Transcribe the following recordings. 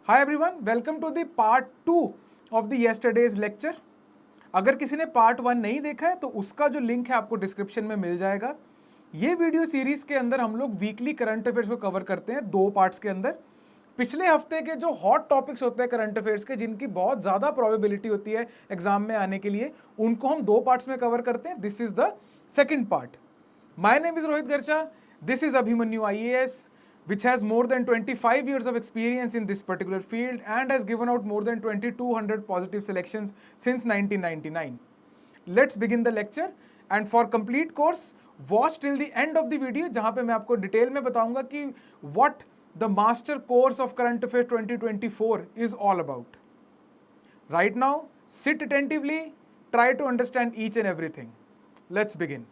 Hi everyone, welcome to the part 2 of the yesterday's lecture. अगर किसी ने part 1 नहीं देखा है तो उसका जो लिंक है आपको डिस्क्रिप्शन में मिल जाएगा। ये वीडियो सीरीज के अंदर हम लोग वीकली करंट अफेयर्स को कवर करते हैं 2 पार्ट्स के अंदर। पिछले हफ्ते के जो हॉट टॉपिक्स होते हैं करंट अफेयर्स के, जिनकी बहुत ज़्यादा प्रोबेबिलिटी होती है एग्जाम में आने के लिए, उनको हम 2 पार्ट्स में कवर करते हैं। This is the second part. My name is Rohit गर्चा, this is Abhimanyu IAS, which has more than 25 years of experience in this particular field and has given out more than 2200 positive selections since 1999. Let's begin the lecture and for complete course watch till the end of the video, जहां पे मैं आपको detail में बताऊंगा कि what the master course of current affairs 2024 is all about. Right now, sit attentively, try to understand each and everything. Let's begin.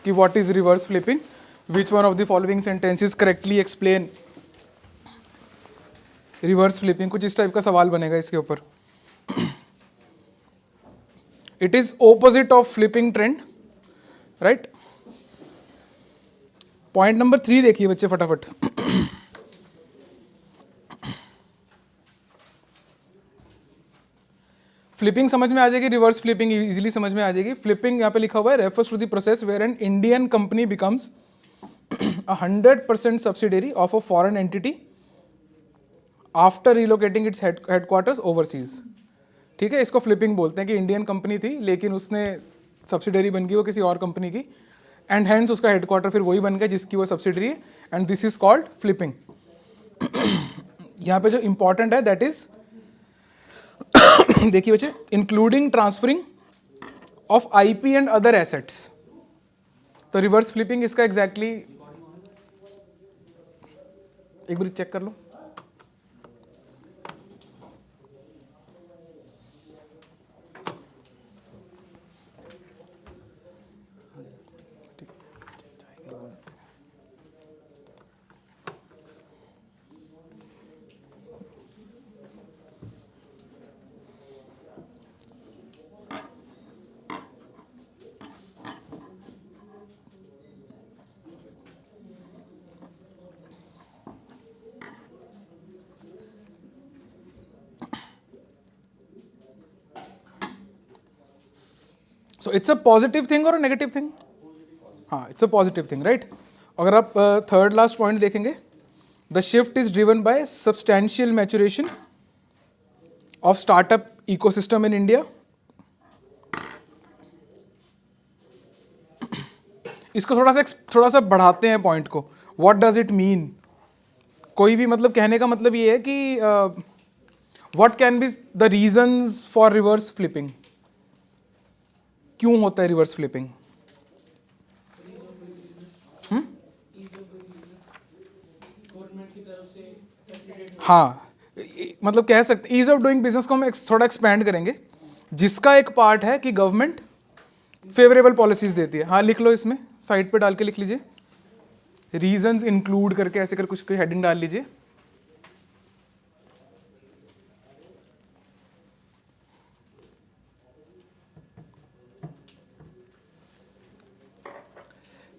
कि what is reverse flipping? Which one of the following sentences correctly explain reverse flipping? कुछ इस type का सवाल बनेगा इसके ऊपर. It is opposite of flipping trend, right? Point number 3 देखिए बच्चे फटाफट. फ्लिपिंग समझ में आ जाएगी, रिवर्स फ्लिपिंग इजीली समझ में आ जाएगी. फ्लिपिंग यहाँ पे लिखा हुआ है refers to the process where an Indian company becomes 100% subsidiary of a foreign entity after relocating its headquarters overseas. ठीक है, इसको फ्लिपिंग बोलते हैं कि इंडियन कंपनी थी लेकिन उसने सब्सिडरी बन गई वो किसी और कंपनी की, एंड हेंस उसका हेडक्वार्टर फिर वही बन गया जिसकी वो सब्सिडरी है, and this is called flipping. यहाँ पे जो इंपॉर्टेंट है दैट इज देखिए बच्चे, including transferring of IP and other assets. तो रिवर्स फ्लिपिंग इसका एग्जैक्टली एक बार चेक कर लो. So it's a positive thing और नेगेटिव थिंग? हाँ, it's a positive thing, right. अगर आप थर्ड लास्ट पॉइंट देखेंगे, the shift is driven by substantial maturation of startup ecosystem in India. इसको थोड़ा सा बढ़ाते हैं पॉइंट को. What does it mean? कोई भी मतलब कहने का मतलब ये है कि what can be the reasons for reverse flipping. क्यों होता है रिवर्स फ्लिपिंग? हाँ, मतलब कह सकते ईज ऑफ डूइंग बिजनेस को हम थोड़ा एक्सपैंड करेंगे, जिसका एक पार्ट है कि गवर्नमेंट फेवरेबल पॉलिसीज देती है. हाँ, लिख लो, इसमें साइड पे डाल के लिख लीजिए, रीजंस इंक्लूड करके ऐसे कर कुछ हेडिंग डाल लीजिए.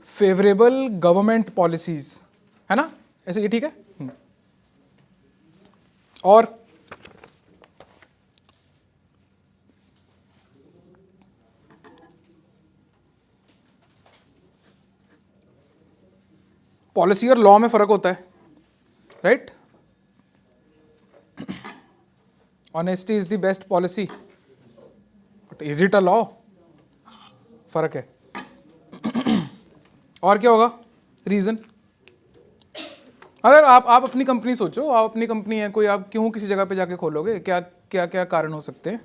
फेवरेबल गवर्नमेंट पॉलिसीज, है ना, ऐसे ये ठीक है. और पॉलिसी और लॉ में फर्क होता है, right. Honesty is the best policy, but is it a law? फर्क है. और क्या होगा रीजन? अगर आप अपनी कंपनी सोचो, आप अपनी कंपनी है कोई, आप क्यों किसी जगह पे जाके खोलोगे? क्या क्या क्या कारण हो सकते हैं?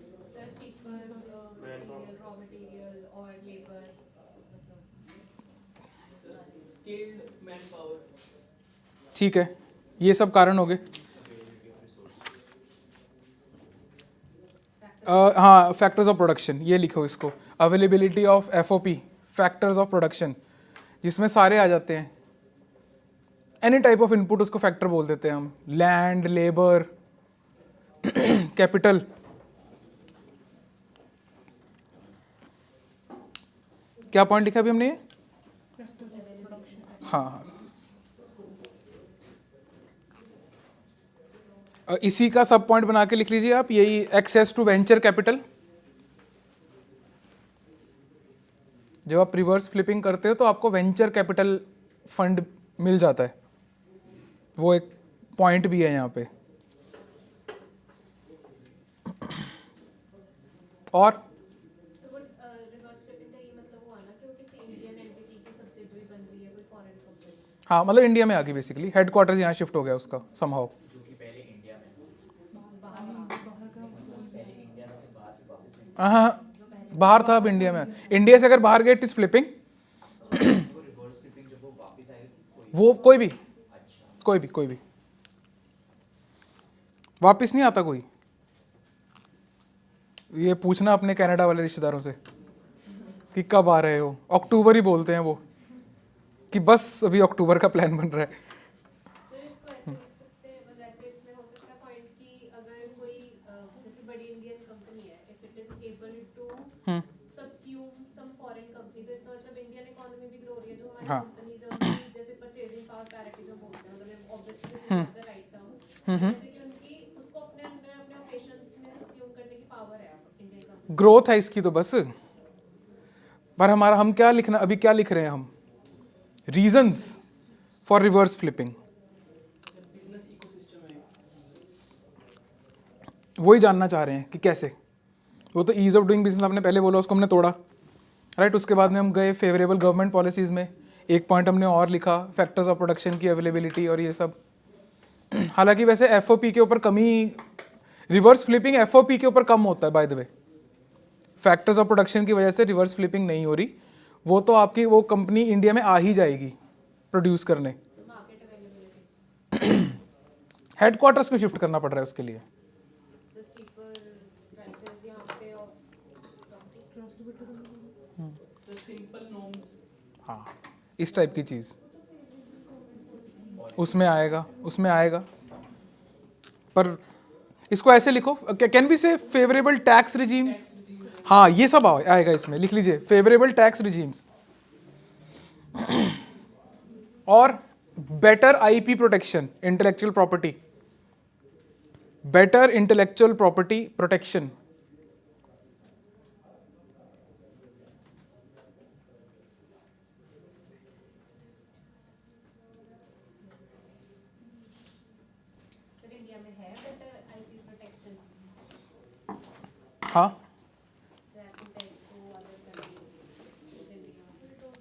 ठीक है, ये सब कारण हो गए. हाँ, फैक्टर्स ऑफ प्रोडक्शन, ये लिखो इसको, availability of FOP, factors of production, जिसमें सारे आ जाते हैं. एनी टाइप ऑफ इनपुट उसको फैक्टर बोल देते हैं हम. Land, labour, capital. क्या पॉइंट लिखा अभी हमने? हाँ, इसी का सब पॉइंट बना के लिख लीजिए आप, यही एक्सेस टू वेंचर कैपिटल। जब आप रिवर्स फ्लिपिंग करते हो तो आपको वेंचर कैपिटल फंड मिल जाता है, वो एक पॉइंट भी है यहाँ पे। और हाँ, मतलब इंडिया में आ गई बेसिकली, हेडक्वार्टर्स यहाँ शिफ्ट हो गया उसका समहाउ। हाँ, बाहर था, अब इंडिया में। इंडिया से अगर बाहर गए इट इज फ्लिपिंग। वो कोई भी वापस नहीं आता कोई। ये पूछना अपने कनाडा वाले रिश्तेदारों से कि कब आ रहे हो, अक्टूबर ही बोलते हैं वो, कि बस अभी अक्टूबर का प्लान बन रहा है। हाँ। ग्रोथ है इसकी तो बस। पर हम क्या लिखना, अभी क्या लिख रहे हैं हम, रीजंस फॉर रिवर्स फ्लिपिंग, वही जानना चाह रहे हैं कि कैसे। वो तो ईज ऑफ डूइंग बिजनेस आपने पहले बोला, उसको हमने तोड़ा, राइट। उसके बाद में हम गए फेवरेबल गवर्नमेंट पॉलिसीज में, एक पॉइंट हमने और लिखा, फैक्टर्स ऑफ प्रोडक्शन की अवेलेबिलिटी और ये सब। हालांकि वैसे एफओपी के ऊपर कमी, रिवर्स फ्लिपिंग एफओपी के ऊपर कम होता है by the way, factors of production की वजह से रिवर्स फ्लिपिंग नहीं हो रही। वो तो आपकी वो कंपनी इंडिया में आ ही जाएगी प्रोड्यूस करने, हेडक्वार्टर्स को शिफ्ट करना पड़ रहा है उसके लिए। हाँ, इस टाइप की चीज उसमें आएगा। पर इसको ऐसे लिखो, कैन बी से फेवरेबल टैक्स रिजीम्स। हाँ, ये सब आएगा इसमें, लिख लीजिए फेवरेबल टैक्स रिजीम्स और better IP protection, intellectual property, better intellectual property protection. हाँ,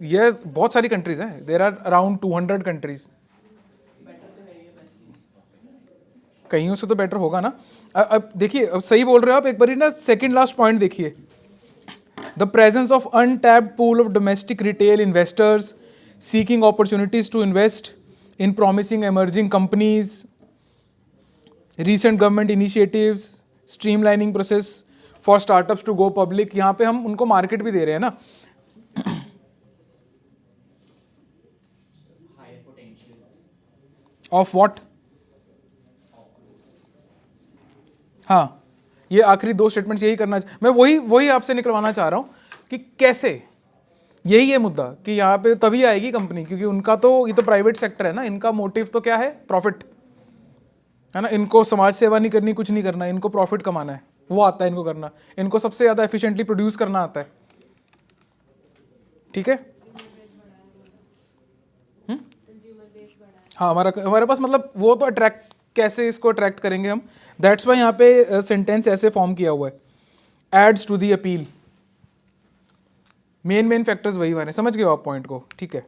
ये बहुत सारी कंट्रीज हैं, देर आर अराउंड 200 कंट्रीज। कईयों से तो बेटर होगा ना। अब देखिए, अब सही बोल रहे हो आप, एक बारी ना सेकंड लास्ट पॉइंट देखिए, the presence of untapped pool of domestic retail investors seeking opportunities to invest in promising emerging companies, recent government initiatives, streamlining process for startups to go public। यहाँ पे हम उनको मार्केट भी दे रहे हैं ना, of what. हाँ, ये आखिरी दो स्टेटमेंट्स यही करना, मैं वही आपसे निकलवाना चाह रहा हूँ कि कैसे, यही है मुद्दा कि यहाँ पे तभी आएगी कंपनी, क्योंकि उनका तो, ये तो प्राइवेट सेक्टर है ना, इनका मोटिव तो क्या है, प्रॉफिट है ना। इनको समाज सेवा नहीं करनी, कुछ नहीं करना, इनको प्रॉफिट कमाना है, वो आता है इनको करना। इनको सबसे ज़्यादा एफिशिएंटली प्रोड्यूस करना आता है, ठीक है। हाँ, हमारे पास मतलब वो तो अट्रैक्ट, कैसे इसको अट्रैक्ट करेंगे हम, दैट्स वाई यहाँ पे सेंटेंस ऐसे फॉर्म किया हुआ है, adds to the appeal. Main factors वही वाले, समझ गए आप पॉइंट को, ठीक है।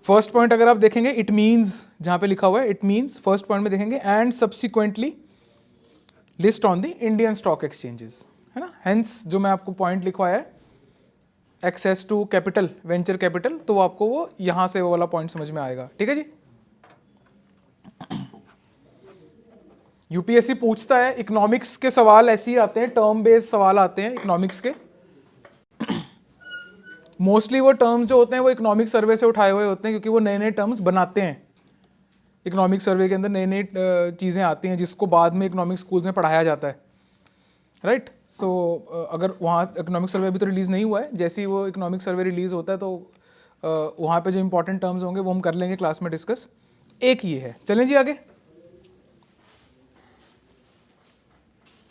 फर्स्ट पॉइंट अगर आप देखेंगे, इट मीन्स, जहां पे लिखा हुआ है इट मीन्स, फर्स्ट पॉइंट में देखेंगे and subsequently list on the Indian stock exchanges, है ना। हेंस जो मैं आपको पॉइंट लिखवाया है, access to capital, venture capital, तो आपको वो यहां से वो वाला पॉइंट समझ में आएगा, ठीक है जी। यूपीएससी पूछता है, इकोनॉमिक्स के सवाल ऐसे ही आते हैं, टर्म बेस्ड सवाल आते हैं इकोनॉमिक्स के। मोस्टली वो टर्म्स जो होते हैं वो इकोनॉमिक सर्वे से उठाए हुए होते हैं, क्योंकि वो नए नए टर्म्स बनाते हैं। इकोनॉमिक सर्वे के अंदर नई नई चीज़ें आती हैं जिसको बाद में इकोनॉमिक स्कूल्स में पढ़ाया जाता है, राइट। सो अगर वहाँ इकोनॉमिक सर्वे अभी तो रिलीज़ नहीं हुआ है, जैसे ही वो इकोनॉमिक सर्वे रिलीज़ होता है तो वहाँ पे जो इंपॉर्टेंट टर्म्स होंगे वो हम कर लेंगे क्लास में डिस्कस। एक ये है, चलें जी आगे।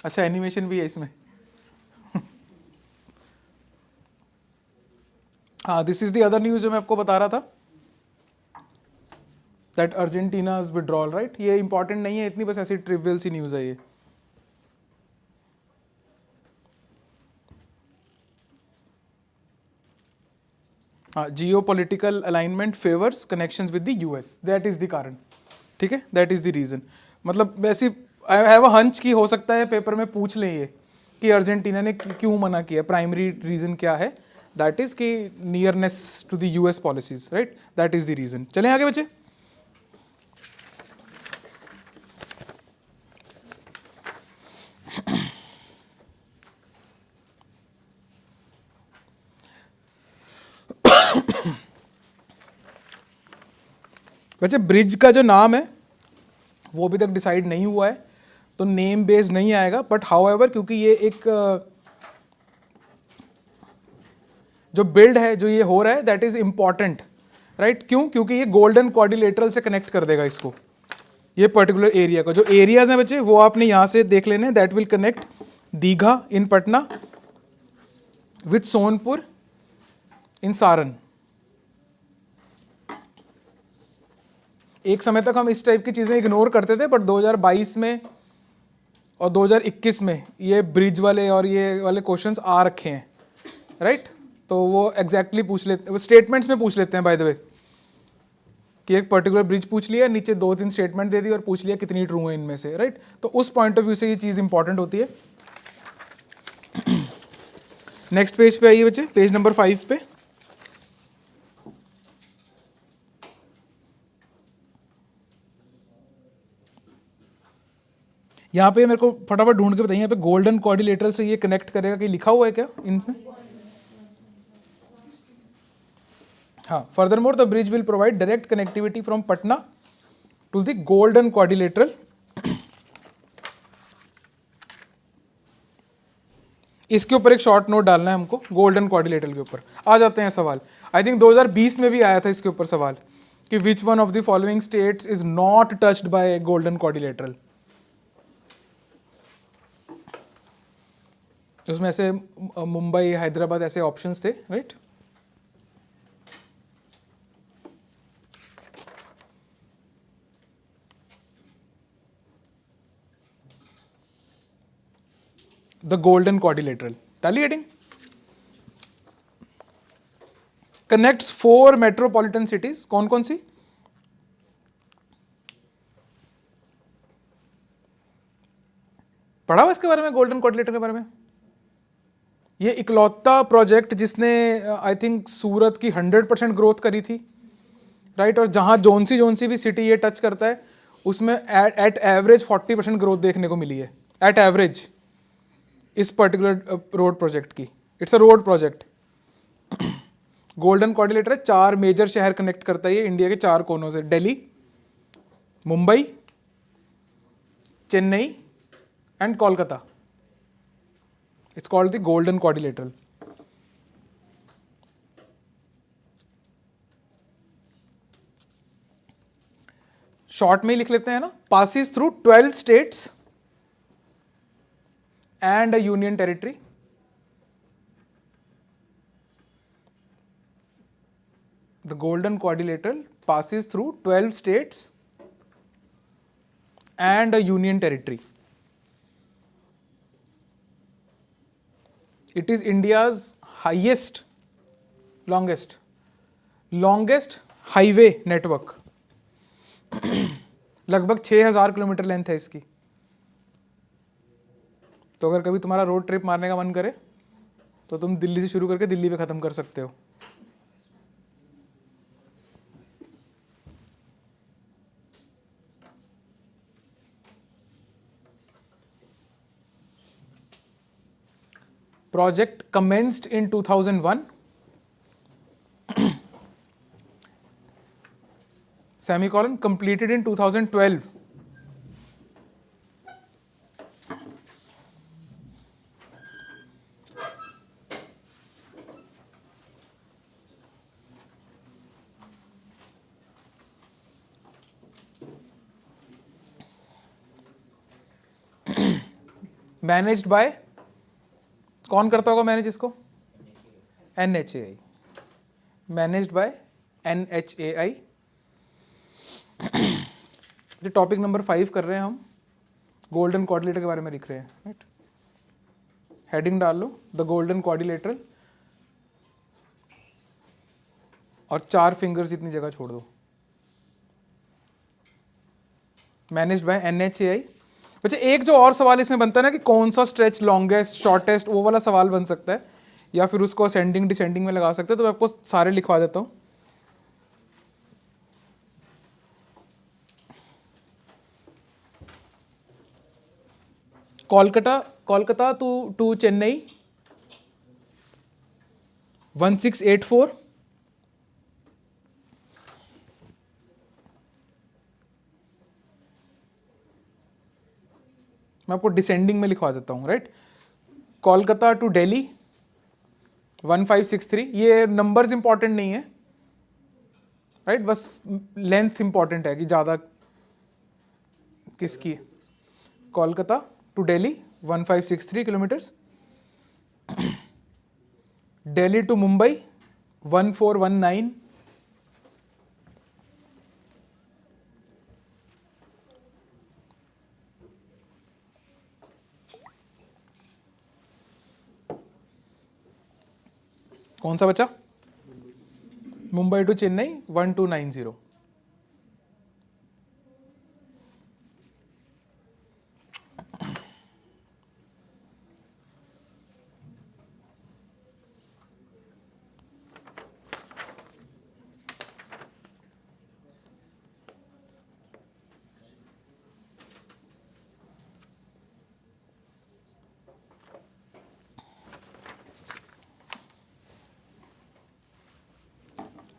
अच्छा एनिमेशन भी है इसमें। हाँ, this is the other news जो मैं आपको बता रहा था, दैट अर्जेंटीनाज विड्रॉल, राइट। ये इंपॉर्टेंट नहीं है इतनी, बस ऐसी ट्रिवियल सी न्यूज है ये। हाँ, geo political alignment favours connections with the US, that is the कारण, ठीक है, दैट इज द रीजन। मतलब वैसी आई हैव अ हंच की हो सकता है पेपर में पूछ लें ये कि अर्जेंटीना ने क्यों मना किया, प्राइमरी रीजन क्या है, दैट इज कि nearness to the US policies, right, that is the reason. चलें आगे बच्चे। बच्चे ब्रिज का जो नाम है वो अभी तक डिसाइड नहीं हुआ है, तो नेम बेस्ड नहीं आएगा, बट हाउएवर क्योंकि ये एक जो बिल्ड है, जो ये हो रहा है, दैट इज इंपॉर्टेंट, राइट। क्यों? क्योंकि ये गोल्डन क्वाड्रिलेटरल से कनेक्ट कर देगा इसको, ये पर्टिकुलर एरिया का। जो एरियाज हैं बच्चे वो आपने यहां से देख लेने, that will connect Digha in Patna with Sonpur in Saran. एक समय तक हम इस टाइप की चीजें इग्नोर करते थे, बट 2022 में और 2021 में ये ब्रिज वाले और ये वाले क्वेश्चंस आ रखे हैं, राइट। तो वो एग्जैक्टली पूछ लेते, वो स्टेटमेंट्स में पूछ लेते हैं बाय द वे, कि एक पर्टिकुलर ब्रिज पूछ लिया, नीचे 2-3 स्टेटमेंट दे दी और पूछ लिया कितनी ट्रू है इनमें से, राइट। तो उस पॉइंट ऑफ व्यू से ये चीज़ इंपॉर्टेंट होती है। नेक्स्ट पेज पे आइए बच्चे, पेज नंबर 5 पे। यहाँ पे मेरे को फटाफट ढूंढ के बताइए, यहाँ पे गोल्डन क्वाड्रिलेटरल से ये कनेक्ट करेगा कि लिखा हुआ है क्या इनमें? हाँ, furthermore the bridge will provide direct connectivity from Patna to the golden quadrilateral. इसके ऊपर एक शॉर्ट नोट डालना है हमको, गोल्डन क्वाड्रिलेटरल के ऊपर। आ जाते हैं सवाल, आई थिंक 2020 में भी आया था इसके ऊपर सवाल कि विच one of the following states is not touched bye golden quadrilateral. उसमें ऐसे मुंबई, हैदराबाद ऐसे ऑप्शंस थे, राइट। द गोल्डन क्वाड्रिलेटरल डाली हेडिंग, कनेक्ट्स 4 मेट्रोपॉलिटन सिटीज। कौन कौन सी? पढ़ा हुआ इसके बारे में, गोल्डन क्वाड्रिलेटरल के बारे में? ये इकलौता प्रोजेक्ट जिसने आई थिंक सूरत की 100% ग्रोथ करी थी, राइट। और जहां जोन सी भी सिटी ये टच करता है उसमें एट एवरेज 40% ग्रोथ देखने को मिली है, एट एवरेज, इस पर्टिकुलर रोड प्रोजेक्ट की। It's a road project. Golden quadrilateral 4 major शहर कनेक्ट करता है ये इंडिया के 4 कोनों से, Delhi, Mumbai, Chennai and Kolkata. It's called the golden quadrilateral. Short में ही लिख लेते हैं ना, passes through 12 states and a union territory. The golden quadrilateral passes through 12 states and a union territory. It is India's longest highway network. लगभग 6000 किलोमीटर लेंथ है इसकी। तो अगर कभी तुम्हारा रोड ट्रिप मारने का मन करे तो तुम दिल्ली से शुरू करके दिल्ली पे खत्म कर सकते हो। Project commenced in 2001, semicolon, completed in 2012. Managed by, कौन करता होगा मैनेज इसको? NHAI, managed by NHAI। जो टॉपिक नंबर 5 कर रहे हैं हम, गोल्डन क्वाड्रिलेटरल के बारे में लिख रहे हैं, राइट। हेडिंग डाल लो द गोल्डन क्वाड्रिलेटरल और 4 फिंगर्स जितनी जगह छोड़ दो। Managed by NHAI। बच्चे एक जो और सवाल इसमें बनता है ना कि कौन सा स्ट्रेच लॉन्गेस्ट शॉर्टेस्ट, वो वाला सवाल बन सकता है, या फिर उसको असेंडिंग डिसेंडिंग में लगा सकते हैं, तो मैं आपको सारे लिखवा देता हूँ। कोलकाता टू चेन्नई 1684, मैं आपको डिसेंडिंग में लिखवा देता हूँ, राइट। कोलकाता टू दिल्ली 1563, ये नंबर्स इंपॉर्टेंट नहीं है, राइट, बस लेंथ इंपॉर्टेंट है कि ज़्यादा किसकी। Kolkata to Delhi 1563 kilometres. Delhi to Mumbai 1419, कौन सा बचा? मुंबई टू चेन्नई 1290।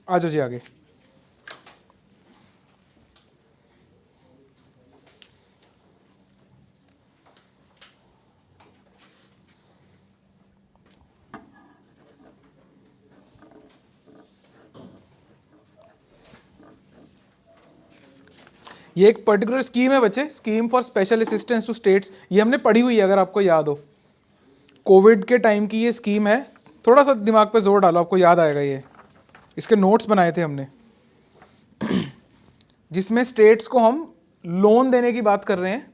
आ जाओ जी आगे। ये एक पर्टिकुलर स्कीम है बच्चे, scheme for special assistance to states. ये हमने पढ़ी हुई है, अगर आपको याद हो, कोविड के टाइम की ये स्कीम है। थोड़ा सा दिमाग पे जोर डालो, आपको याद आएगा। ये इसके नोट्स बनाए थे हमने, जिसमें स्टेट्स को हम लोन देने की बात कर रहे हैं,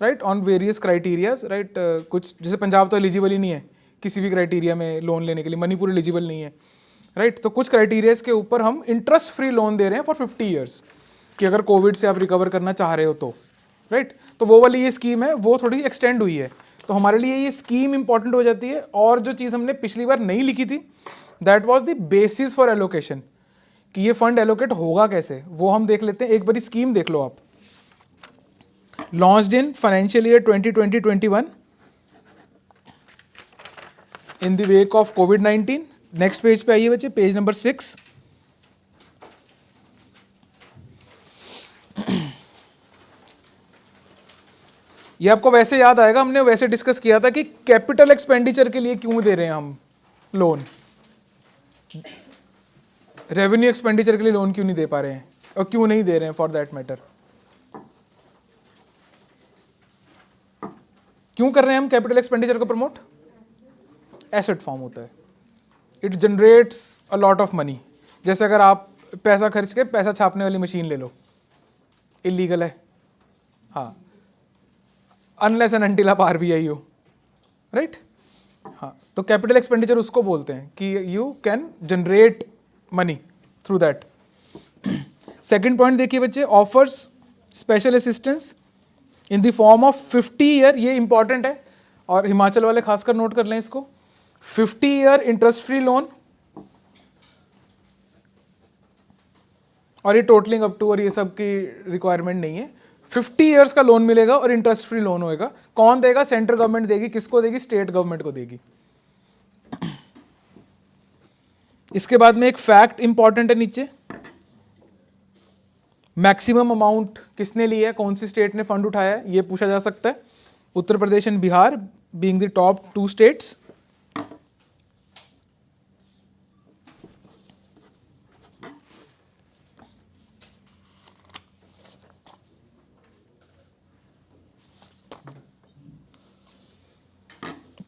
right, on various criterias, right. कुछ जैसे पंजाब तो एलिजिबल ही नहीं है किसी भी क्राइटेरिया में लोन लेने के लिए, मणिपुर एलिजिबल नहीं है, राइट। तो कुछ क्राइटेरियाज के ऊपर हम इंटरेस्ट फ्री लोन दे रहे हैं फॉर 50 ईयर्स, कि अगर कोविड से आप रिकवर करना चाह रहे हो तो, राइट। तो वो वाली ये स्कीम है, वो थोड़ी एक्सटेंड हुई है, तो हमारे लिए ये स्कीम इंपॉर्टेंट हो जाती है। और जो चीज़ हमने पिछली बार नहीं लिखी थी, that was the basis for allocation, कि ये फंड एलोकेट होगा कैसे, वो हम देख लेते हैं। एक बारी स्कीम देख लो आप। Launched in financial year 2020-21 in the wake of covid. Next page पे आइए बच्चे, पेज नंबर 6। ये आपको वैसे याद आएगा, हमने वैसे डिस्कस किया था कि कैपिटल एक्सपेंडिचर के लिए क्यों दे रहे हैं हम लोन, रेवेन्यू एक्सपेंडिचर के लिए लोन क्यों नहीं दे पा रहे हैं, और क्यों नहीं दे रहे हैं फॉर दैट मैटर। क्यों कर रहे हैं हम कैपिटल एक्सपेंडिचर को प्रमोट? एसेट फॉर्म होता है, it generates a lot of money. जैसे अगर आप पैसा खर्च के पैसा छापने वाली मशीन ले लो, इलीगल है, हाँ, अनलेस एंड अनटिल आप RBI हो, राइट। हाँ, तो कैपिटल एक्सपेंडिचर उसको बोलते हैं कि you can generate money through that. Second point देखिए बच्चे, offers special assistance in the form of 50 year, ये इंपॉर्टेंट है और हिमाचल वाले खासकर नोट कर लें इसको, 50 ईयर इंटरेस्ट फ्री लोन, और ये टोटलिंग अप टू और ये सब की रिक्वायरमेंट नहीं है। 50 ईयर्स का लोन मिलेगा और इंटरेस्ट फ्री लोन होएगा। कौन देगा? सेंट्रल गवर्नमेंट देगी। किसको देगी? स्टेट गवर्नमेंट को देगी। इसके बाद में एक फैक्ट इंपॉर्टेंट है नीचे, मैक्सिमम अमाउंट किसने लिया है, कौन सी स्टेट ने फंड उठाया है, ये पूछा जा सकता है। Uttar Pradesh and Bihar being the top 2 states.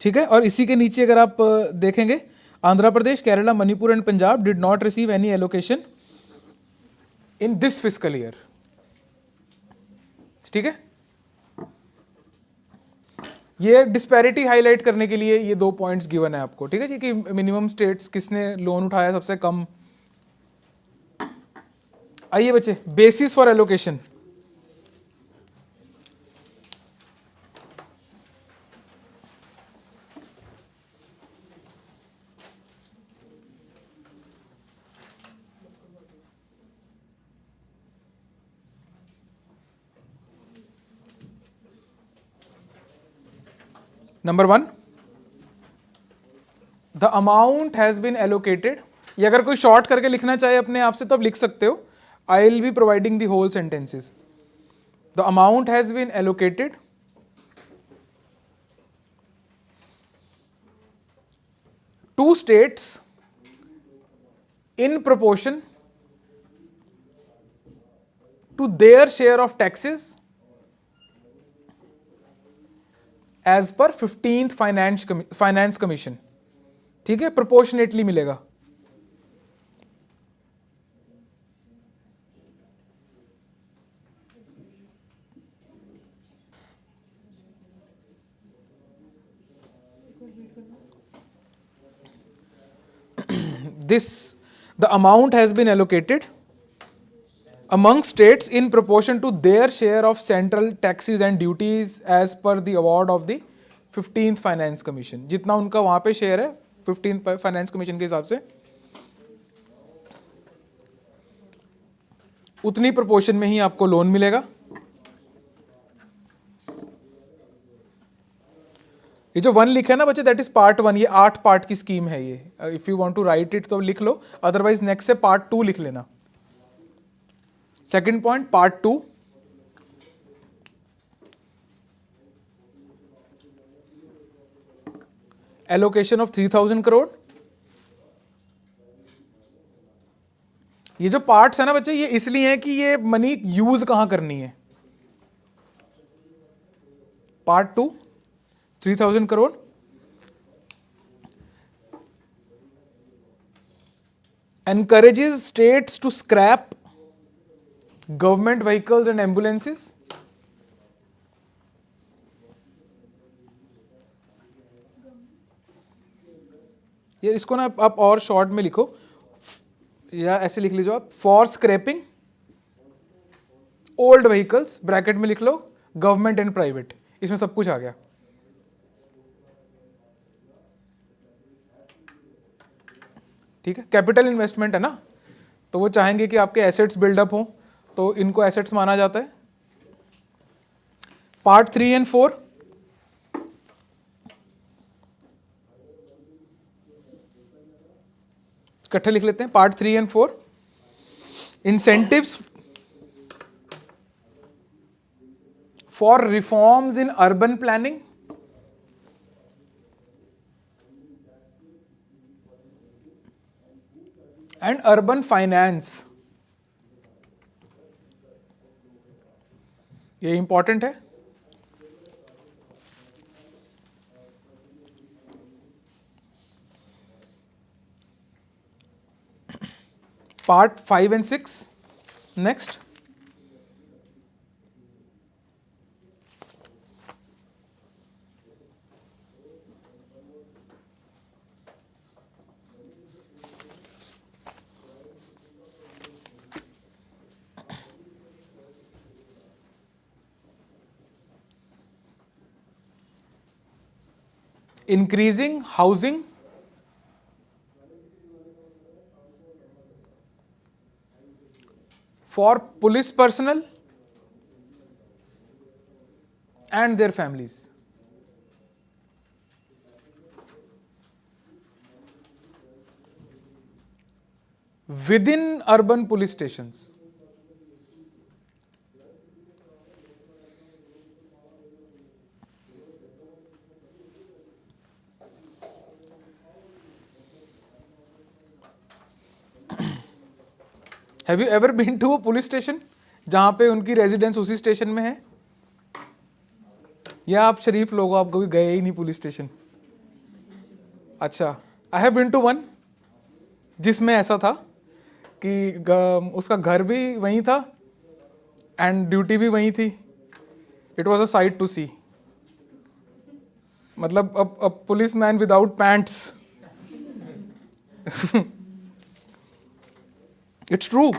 ठीक है। और इसी के नीचे अगर आप देखेंगे, Andhra Pradesh, Kerala, Manipur and Punjab did not receive any allocation in this fiscal year. ठीक है, ये डिस्पैरिटी हाईलाइट करने के लिए ये 2 पॉइंट्स गिवन है आपको। ठीक है जी, कि मिनिमम स्टेट्स किसने लोन उठाया सबसे कम। आइए बच्चे, basis for allocation. Number 1, the amount has been allocated. ये अगर कोई शॉर्ट करके लिखना चाहे अपने आप से तो आप लिख सकते हो। I will be providing the whole sentences. The amount has been allocated to states in proportion to their share of taxes as per 15th finance commission. ठीक है, प्रोपोर्शनेटली मिलेगा। This the amount has been allocated among states in proportion to their share of central taxes and duties as per the award of the 15th finance commission. जितना उनका वहां पे share है 15th finance commission के हिसाब से, उतनी proportion में ही आपको लोन मिलेगा। ये जो 1 लिखा है ना बच्चे, दैट इज पार्ट 1। ये 8 पार्ट की स्कीम है ये। If you want to write it तो लिख लो, अदरवाइज नेक्स्ट से पार्ट 2 लिख लेना। Second point, part 2, allocation of 3000 crore. ये जो पार्ट्स है ना बच्चे, ये इसलिए है कि ये मनी यूज कहां करनी है। Part 2, 3000 crore encourages states to scrap government vehicles and ambulances, ये इसको ना आप और शॉर्ट में लिखो या ऐसे लिख लीजिए आप, for scrapping old vehicles, bracket में लिख लो गवर्नमेंट एंड प्राइवेट, इसमें सब कुछ आ गया। ठीक है, कैपिटल इन्वेस्टमेंट है ना, तो वो चाहेंगे कि आपके एसेट्स बिल्डअप हो, तो इनको एसेट्स माना जाता है। पार्ट 3 एंड 4, इकट्ठे लिख लेते हैं। Part 3 and 4, incentives for reforms in urban planning and urban finance. ये इंपॉर्टेंट है। Part 5 and 6 next, increasing housing for police personnel and their families, within urban police stations। Have you ever been to a police station जहां पे उनकी residence उसी station में है, या आप शरीफ लोग हो, आप कभी गए ही नहीं पुलिस स्टेशन? अच्छा, I have been to one जिसमें ऐसा था कि उसका घर भी वहीं था एंड ड्यूटी भी वहीं थी. It was a sight to see. मतलब अब police man without pants. It's true.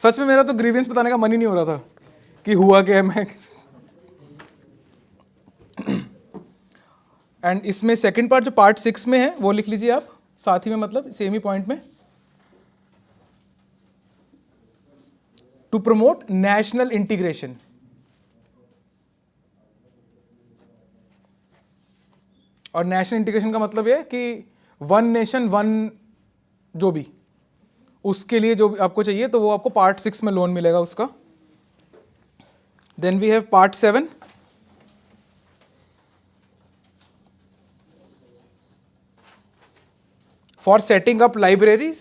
सच में मेरा तो ग्रीवेंस बताने का मन ही नहीं हो रहा था कि हुआ क्या है. मैं एंड इसमें सेकंड पार्ट जो पार्ट 6 में है वो लिख लीजिए आप साथ ही में, मतलब सेम ही पॉइंट में. To promote national integration. और नेशनल इंटीग्रेशन का मतलब यह है कि वन नेशन वन जो भी, उसके लिए जो आपको चाहिए तो वो आपको पार्ट 6 में लोन मिलेगा उसका. Then we have part 7. For setting up libraries.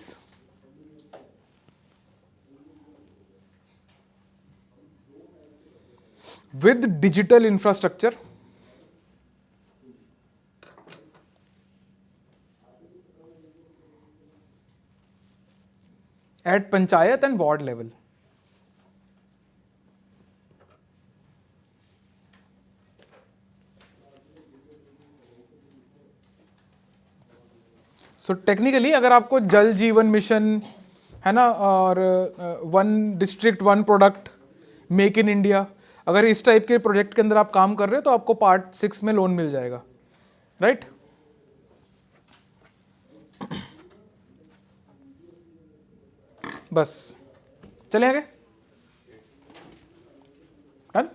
With digital infrastructure. At panchayat and ward level. So technically अगर आपको जल जीवन मिशन है ना, और one district one product, make in India, अगर इस टाइप के प्रोजेक्ट के अंदर आप काम कर रहे हो तो आपको पार्ट 6 में लोन मिल जाएगा. राइट. बस चले आगे. डन.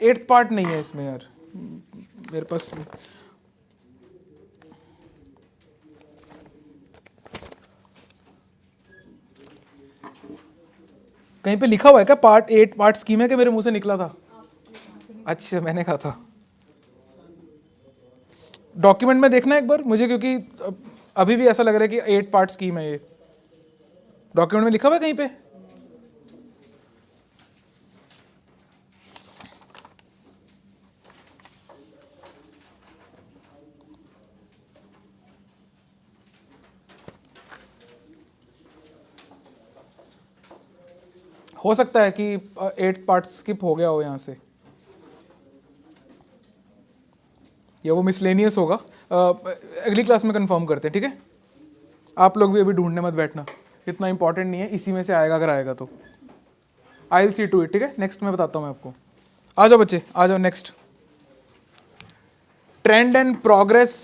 8th पार्ट नहीं है इसमें यार मेरे पास. कहीं पे लिखा हुआ है क्या पार्ट 8 पार्ट स्कीम है कि मेरे मुंह से निकला था? अच्छा, मैंने कहा था. डॉक्यूमेंट में देखना एक बार मुझे, क्योंकि अभी भी ऐसा लग रहा है कि 8 पार्ट स्कीम है ये. डॉक्यूमेंट में लिखा हुआ है कहीं पे? हो सकता है कि 8 पार्ट स्किप हो गया हो यहाँ से, या वो मिसलेनियस होगा. अगली क्लास में कंफर्म करते हैं, ठीक है. आप लोग भी अभी ढूंढने मत बैठना, इतना इंपॉर्टेंट नहीं है. इसी में से आएगा अगर आएगा तो. I will see to it. ठीक है, नेक्स्ट में बताता हूँ मैं आपको. आ जाओ बच्चे, आ जाओ. Next, trend and progress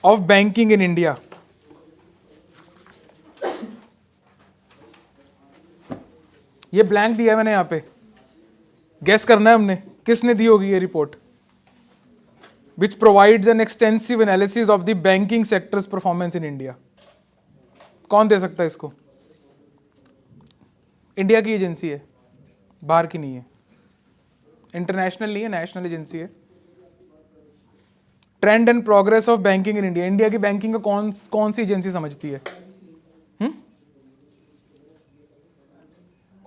of banking in India. ये ब्लैंक दिया है मैंने यहाँ पे, गेस करना है हमने किसने दी होगी ये report. Which provides an extensive analysis of the banking sectors performance in India. कौन दे सकता है इसको? इंडिया की एजेंसी है, बाहर की नहीं है, इंटरनेशनल नहीं है, नेशनल एजेंसी है. Trend and progress of banking in India. India की बैंकिंग को कौन सी एजेंसी समझती है?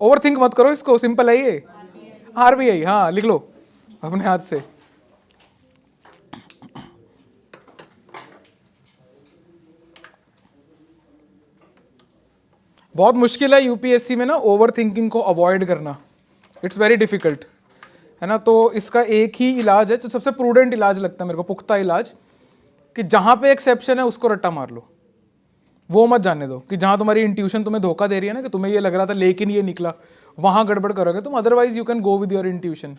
ओवरथिंक मत करो इसको, सिंपल है ये. आरबीआई. हाँ, लिख लो अपने हाथ से. बहुत मुश्किल है यूपीएससी में ना ओवर थिंकिंग को अवॉइड करना. इट्स वेरी डिफिकल्ट, है ना. तो इसका एक ही इलाज है जो सबसे प्रूडेंट इलाज लगता है मेरे को, पुख्ता इलाज, कि जहां पे एक्सेप्शन है उसको रट्टा मार लो. वो मत जाने दो कि जहां तुम्हारी इंट्यूशन तुम्हें धोखा दे रही है ना, कि तुम्हें ये लग रहा था लेकिन ये निकला, वहां गड़बड़ करोगे तुम. Otherwise you can go with your intuition.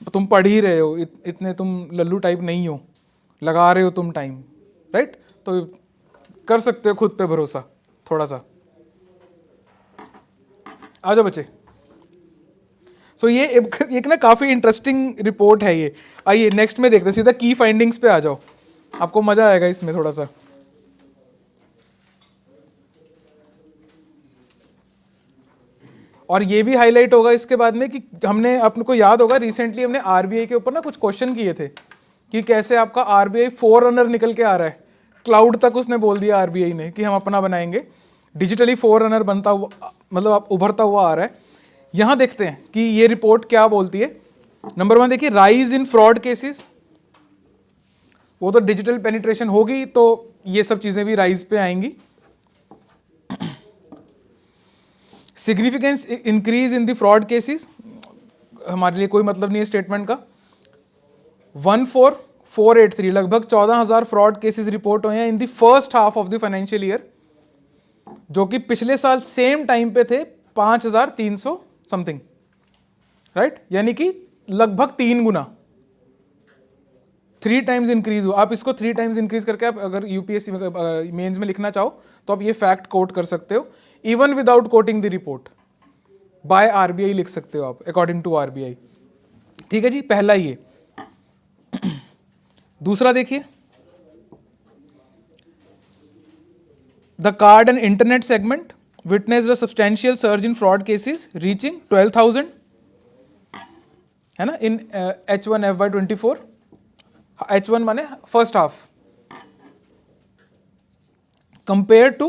तुम पढ़ ही रहे हो, इतने तुम लल्लू टाइप नहीं हो, लगा रहे हो तुम टाइम. राइट. तो कर सकते हो खुद पे भरोसा थोड़ा सा. आ जाओ बच्चे. सो ये एक ना काफी इंटरेस्टिंग रिपोर्ट है ये. आइए नेक्स्ट में देखते हैं, सीधा की फाइंडिंग्स पे आ जाओ, आपको मजा आएगा इसमें थोड़ा सा. और ये भी हाईलाइट होगा इसके बाद में कि हमने, अपने को याद होगा रिसेंटली हमने आरबीआई के ऊपर ना कुछ क्वेश्चन किए थे कि कैसे आपका आरबीआई फोररनर निकल के आ रहा है. क्लाउड तक उसने बोल दिया आरबीआई ने कि हम अपना बनाएंगे. डिजिटली फोररनर बनता हुआ, मतलब आप उभरता हुआ आ रहा है. यहां देखते हैं कि ये रिपोर्ट क्या बोलती है. नंबर 1 देखिए, राइज इन फ्रॉड केसेस. वो तो डिजिटल पेनिट्रेशन होगी तो ये सब चीजें भी राइज पे आएंगी। Significance increase in the fraud cases, हमारे लिए कोई मतलब नहीं है स्टेटमेंट का। 14483 लगभग 14,000 फ्रॉड केसेस रिपोर्ट हुए हैं in the first half of the financial year, जो कि पिछले साल सेम टाइम पे थे 5,300 समथिंग, राइट, यानी कि लगभग 3 गुना, 3 टाइम्स इंक्रीज हुआ। आप इसको 3 टाइम्स इंक्रीज करके आप अगर यूपीएससी में मेंस में लिखना चाहो तो आप ये फैक्ट कोट कर सकते हो, even without coating the report, by RBI लिख सकते हो आप, अकॉर्डिंग टू आरबीआई। ठीक है जी, पहला ये। दूसरा देखिए, the card and internet segment witnessed a substantial surge in fraud cases reaching 12,000, है ना, इन H1 FY24। H1 माने फर्स्ट हाफ, कंपेयर टू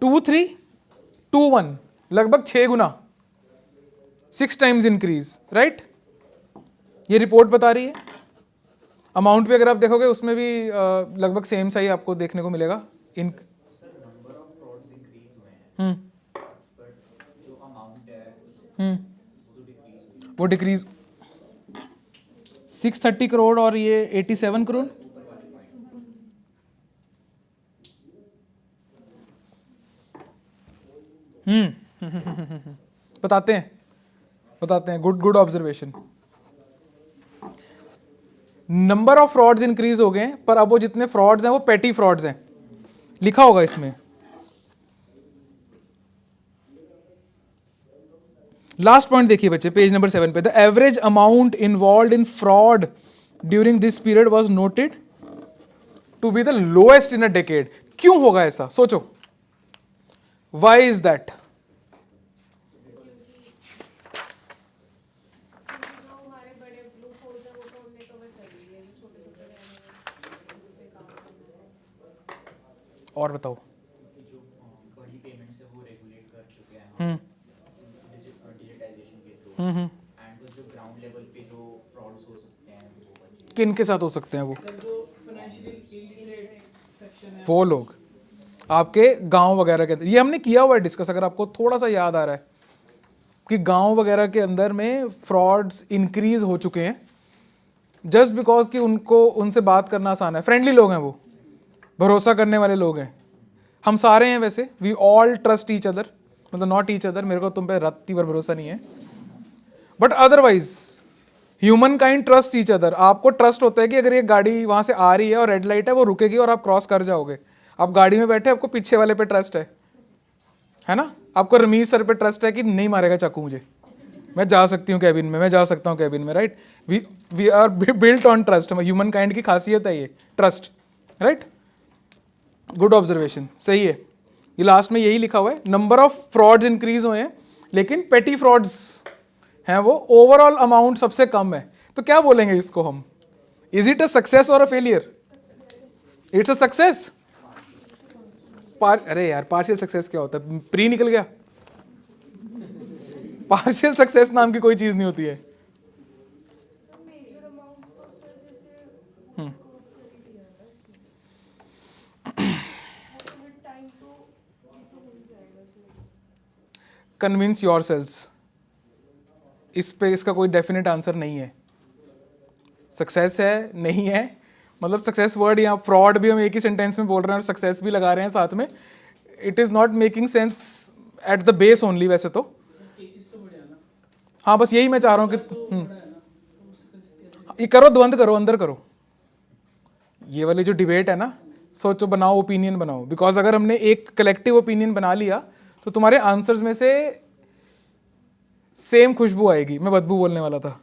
2321, लगभग 6 गुना, 6 टाइम्स इंक्रीज, राइट, ये रिपोर्ट बता रही है। अमाउंट भी अगर आप देखोगे उसमें भी लगभग सेम सा ही आपको देखने को मिलेगा। इन नंबर ऑफ फ्रॉड्स इंक्रीज हुए हैं, बट जो अमाउंट है वो डिक्रीज 630 करोड़ और ये 87 करोड़। बताते हैं, good observation. Number of frauds increase हो गए हैं, पर अब वो जितने फ्रॉड्स हैं वो पेटी फ्रॉड्स हैं, लिखा होगा इसमें। लास्ट पॉइंट देखिए बच्चे, पेज नंबर 7 पे, the average amount involve in fraud during this period was noted to be the lowest in a decade. क्यों होगा ऐसा, सोचो, वाई इज दैट? और बताओ। जो बड़ी पेमेंट्स है वो रेगुलेट कर चुके हैं डिजिटाइजेशन के थ्रू, एंड जो ग्राउंड लेवल पे जो फ्रॉड्स हो सकते हैं वो बचे। किन के साथ हो सकते हैं वो? वो लोग आपके गांव वगैरह के अंदर, ये हमने किया हुआ है डिस्कस, अगर आपको थोड़ा सा याद आ रहा है कि गांव वगैरह के अंदर में फ्रॉड्स इंक्रीज हो चुके हैं जस्ट बिकॉज कि उनको उनसे बात करना आसान है, फ्रेंडली लोग हैं वो, भरोसा करने वाले लोग हैं। हम सारे हैं वैसे, we all trust each other, मतलब नॉट ईच अदर, मेरे को तुम पे रत्ती भर भरोसा नहीं है, but otherwise human kind trust each other. आपको ट्रस्ट होता है कि अगर ये गाड़ी वहां से आ रही है और रेड लाइट है, वो रुकेगी और आप क्रॉस कर जाओगे। आप गाड़ी में बैठे, आपको पीछे वाले पे ट्रस्ट है ना? आपको रमीज सर पे ट्रस्ट है कि नहीं मारेगा चाकू मुझे, मैं जा सकती हूँ कैबिन में, मैं जा सकता हूँ कैबिन में, right? We are built on trust, human kind की खासियत है ये ट्रस्ट, राइट? गुड ऑब्जर्वेशन, सही है। ये लास्ट में यही लिखा हुआ है, नंबर ऑफ फ्रॉड्स इंक्रीज हुए हैं लेकिन पेटी फ्रॉड्स हैं वो ओवरऑल अमाउंट सबसे कम है। तो क्या बोलेंगे इसको हम? इज इट अ सक्सेस और a failure? It's a success. अरे यार, पार्शियल सक्सेस क्या होता है? प्री निकल गया। पार्शियल सक्सेस नाम की कोई चीज नहीं होती है। कन्विंस योरसेल्व्स, इस पे इसका कोई डेफिनेट आंसर नहीं है। सक्सेस है नहीं है, मतलब सक्सेस वर्ड या फ्रॉड भी हम एक ही सेंटेंस में बोल रहे हैं और सक्सेस भी लगा रहे हैं साथ में, it is not making sense at the base only. वैसे तो हाँ, बस यही मैं चाह रहा हूँ कि ये करो, द्वंद करो, अंदर करो। ये वाली जो डिबेट है ना, सोचो, बनाओ, ओपिनियन बनाओ, बिकॉज अगर हमने एक कलेक्टिव ओपिनियन बना लिया तो तुम्हारे आंसर्स में से सेम खुशबू आएगी। मैं बदबू बोलने वाला था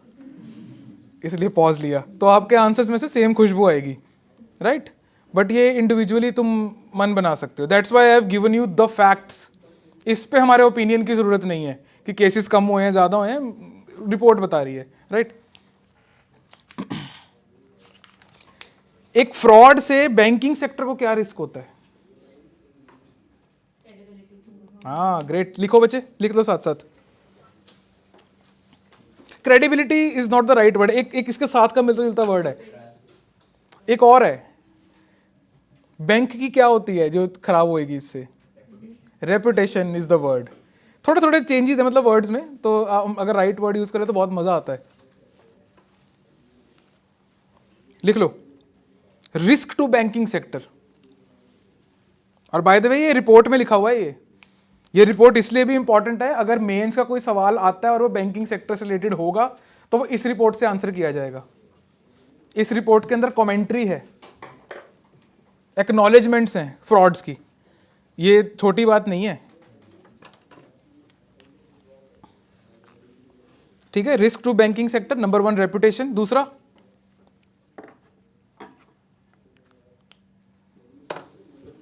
इसलिए पॉज लिया। तो आपके आंसर्स में से सेम खुशबू आएगी, राइट? बट ये इंडिविजुअली तुम मन बना सकते हो। That's why I have given you the facts. इस पे हमारे ओपिनियन की जरूरत नहीं है कि केसेस कम हुए हैं, ज्यादा हुए हैं, रिपोर्ट बता रही है, राइट? एक फ्रॉड से बैंकिंग सेक्टर को क्या रिस्क होता है? हाँ, ग्रेट, लिखो बच्चे, लिख लो साथ साथ। Credibility is not the right word, एक इसके साथ का मिलता जुलता वर्ड है, एक और है, बैंक की क्या होती है जो खराब होएगी इससे? Reputation is the word. थोड़े थोड़े चेंजेस है मतलब वर्ड्स में, तो अगर राइट वर्ड यूज करें तो बहुत मजा आता है। लिख लो, रिस्क टू बैंकिंग सेक्टर। और बाय द वे ये रिपोर्ट में लिखा हुआ है। ये रिपोर्ट इसलिए भी इंपॉर्टेंट है, अगर मेंस का कोई सवाल आता है और वो बैंकिंग सेक्टर से रिलेटेड होगा तो वो इस रिपोर्ट से आंसर किया जाएगा। इस रिपोर्ट के अंदर कमेंट्री है, एक्नॉलेजमेंट्स हैं फ्रॉड्स की, ये छोटी बात नहीं है। ठीक है, risk to banking sector number 1 reputation. दूसरा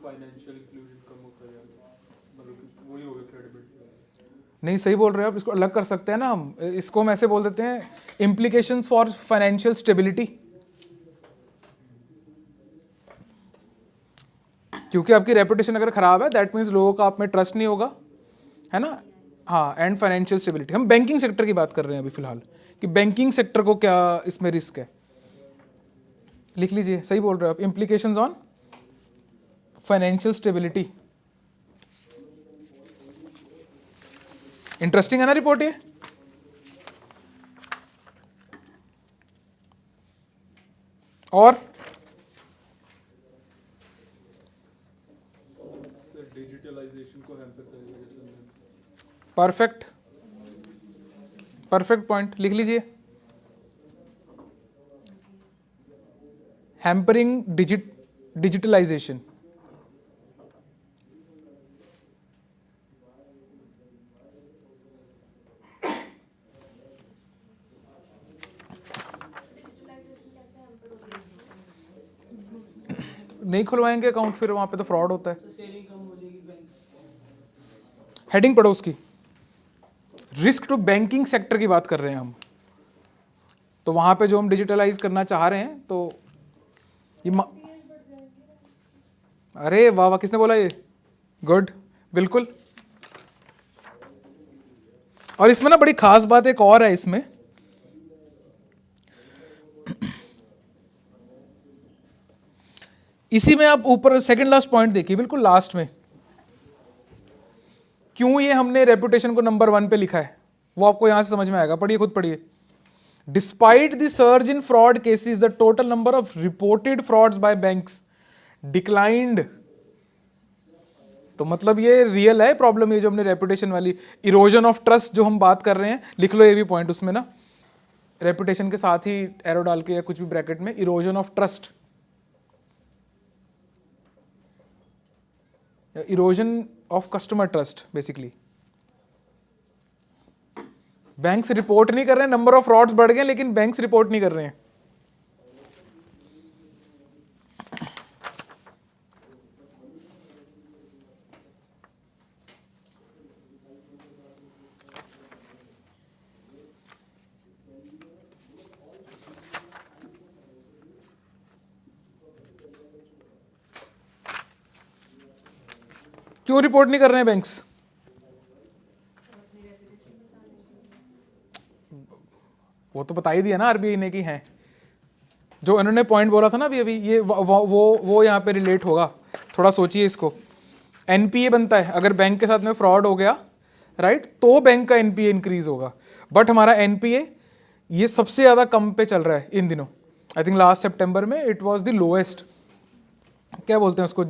फाइनेंशियल इंक्लूजन कम होता जाएगा, मतलब कि वही हो गया क्रेडिबिलिटी। नहीं, सही बोल रहे हो आप, इसको अलग कर सकते हैं ना हम, इसको हम ऐसे बोल देते हैं इम्प्लीकेशंस फॉर फाइनेंशियल स्टेबिलिटी। क्योंकि आपकी रेपुटेशन अगर खराब है दैट मीन्स लोगों का आप में ट्रस्ट नहीं होगा, है ना। हाँ, एंड फाइनेंशियल स्टेबिलिटी। हम बैंकिंग सेक्टर की बात कर रहे हैं अभी फिलहाल, कि बैंकिंग सेक्टर को क्या इसमें रिस्क है। लिख लीजिए, सही बोल रहे हो आप, implications on financial stability. Interesting है ना रिपोर्ट ये। और डिजिटलाइजेशन को हैम्पर करेगा जैसे। परफेक्ट, परफेक्ट पॉइंट, लिख लीजिए। Hampering digitalisation. नहीं खुलवाएंगे अकाउंट फिर वहां पे तो फ्रॉड होता है। हेडिंग पढ़ो उसकी, रिस्क टू बैंकिंग सेक्टर की बात कर रहे हैं हम। तो वहां पे जो हम डिजिटलाइज करना चाह रहे हैं तो ये अरे वाह वाह, किसने बोला ये? गुड, बिल्कुल। और इसमें ना बड़ी खास बात एक और है इसमें, इसी में आप ऊपर सेकंड लास्ट पॉइंट देखिए, बिल्कुल लास्ट में, क्यों ये हमने रेपुटेशन को नंबर 1 पे लिखा है वो आपको यहां से समझ में आएगा। पढ़िए, खुद पढ़िए। Despite the surge in fraud cases the total number of reported frauds bye banks declined. तो मतलब ये रियल है प्रॉब्लम, ये जो हमने रेपुटेशन वाली इरोजन ऑफ ट्रस्ट जो हम बात कर रहे हैं, लिख लो ये भी पॉइंट उसमें ना, रेपुटेशन के साथ ही एरो डाल के या कुछ भी ब्रैकेट में, erosion of trust, erosion of customer trust basically. Banks report नहीं कर रहे हैं, नंबर ऑफ फ्रॉड्स बढ़ गए लेकिन बैंक्स रिपोर्ट नहीं कर रहे हैं। क्यों रिपोर्ट नहीं कर रहे हैं बैंक्स? वो तो बता ही दिया ना आरबीआई ने कि हैं, जो इन्होंने पॉइंट बोला था ना अभी अभी, ये वो यहाँ पे रिलेट होगा। थोड़ा सोचिए इसको। एनपीए बनता है अगर बैंक के साथ में फ्रॉड हो गया, राइट, तो बैंक का एनपीए इंक्रीज होगा। बट हमारा एनपीए ये सबसे ज़्यादा कम पे चल रहा है इन दिनों। आई थिंक लास्ट सितंबर में इट वाज द लोएस्ट, क्या बोलते हैं उसको,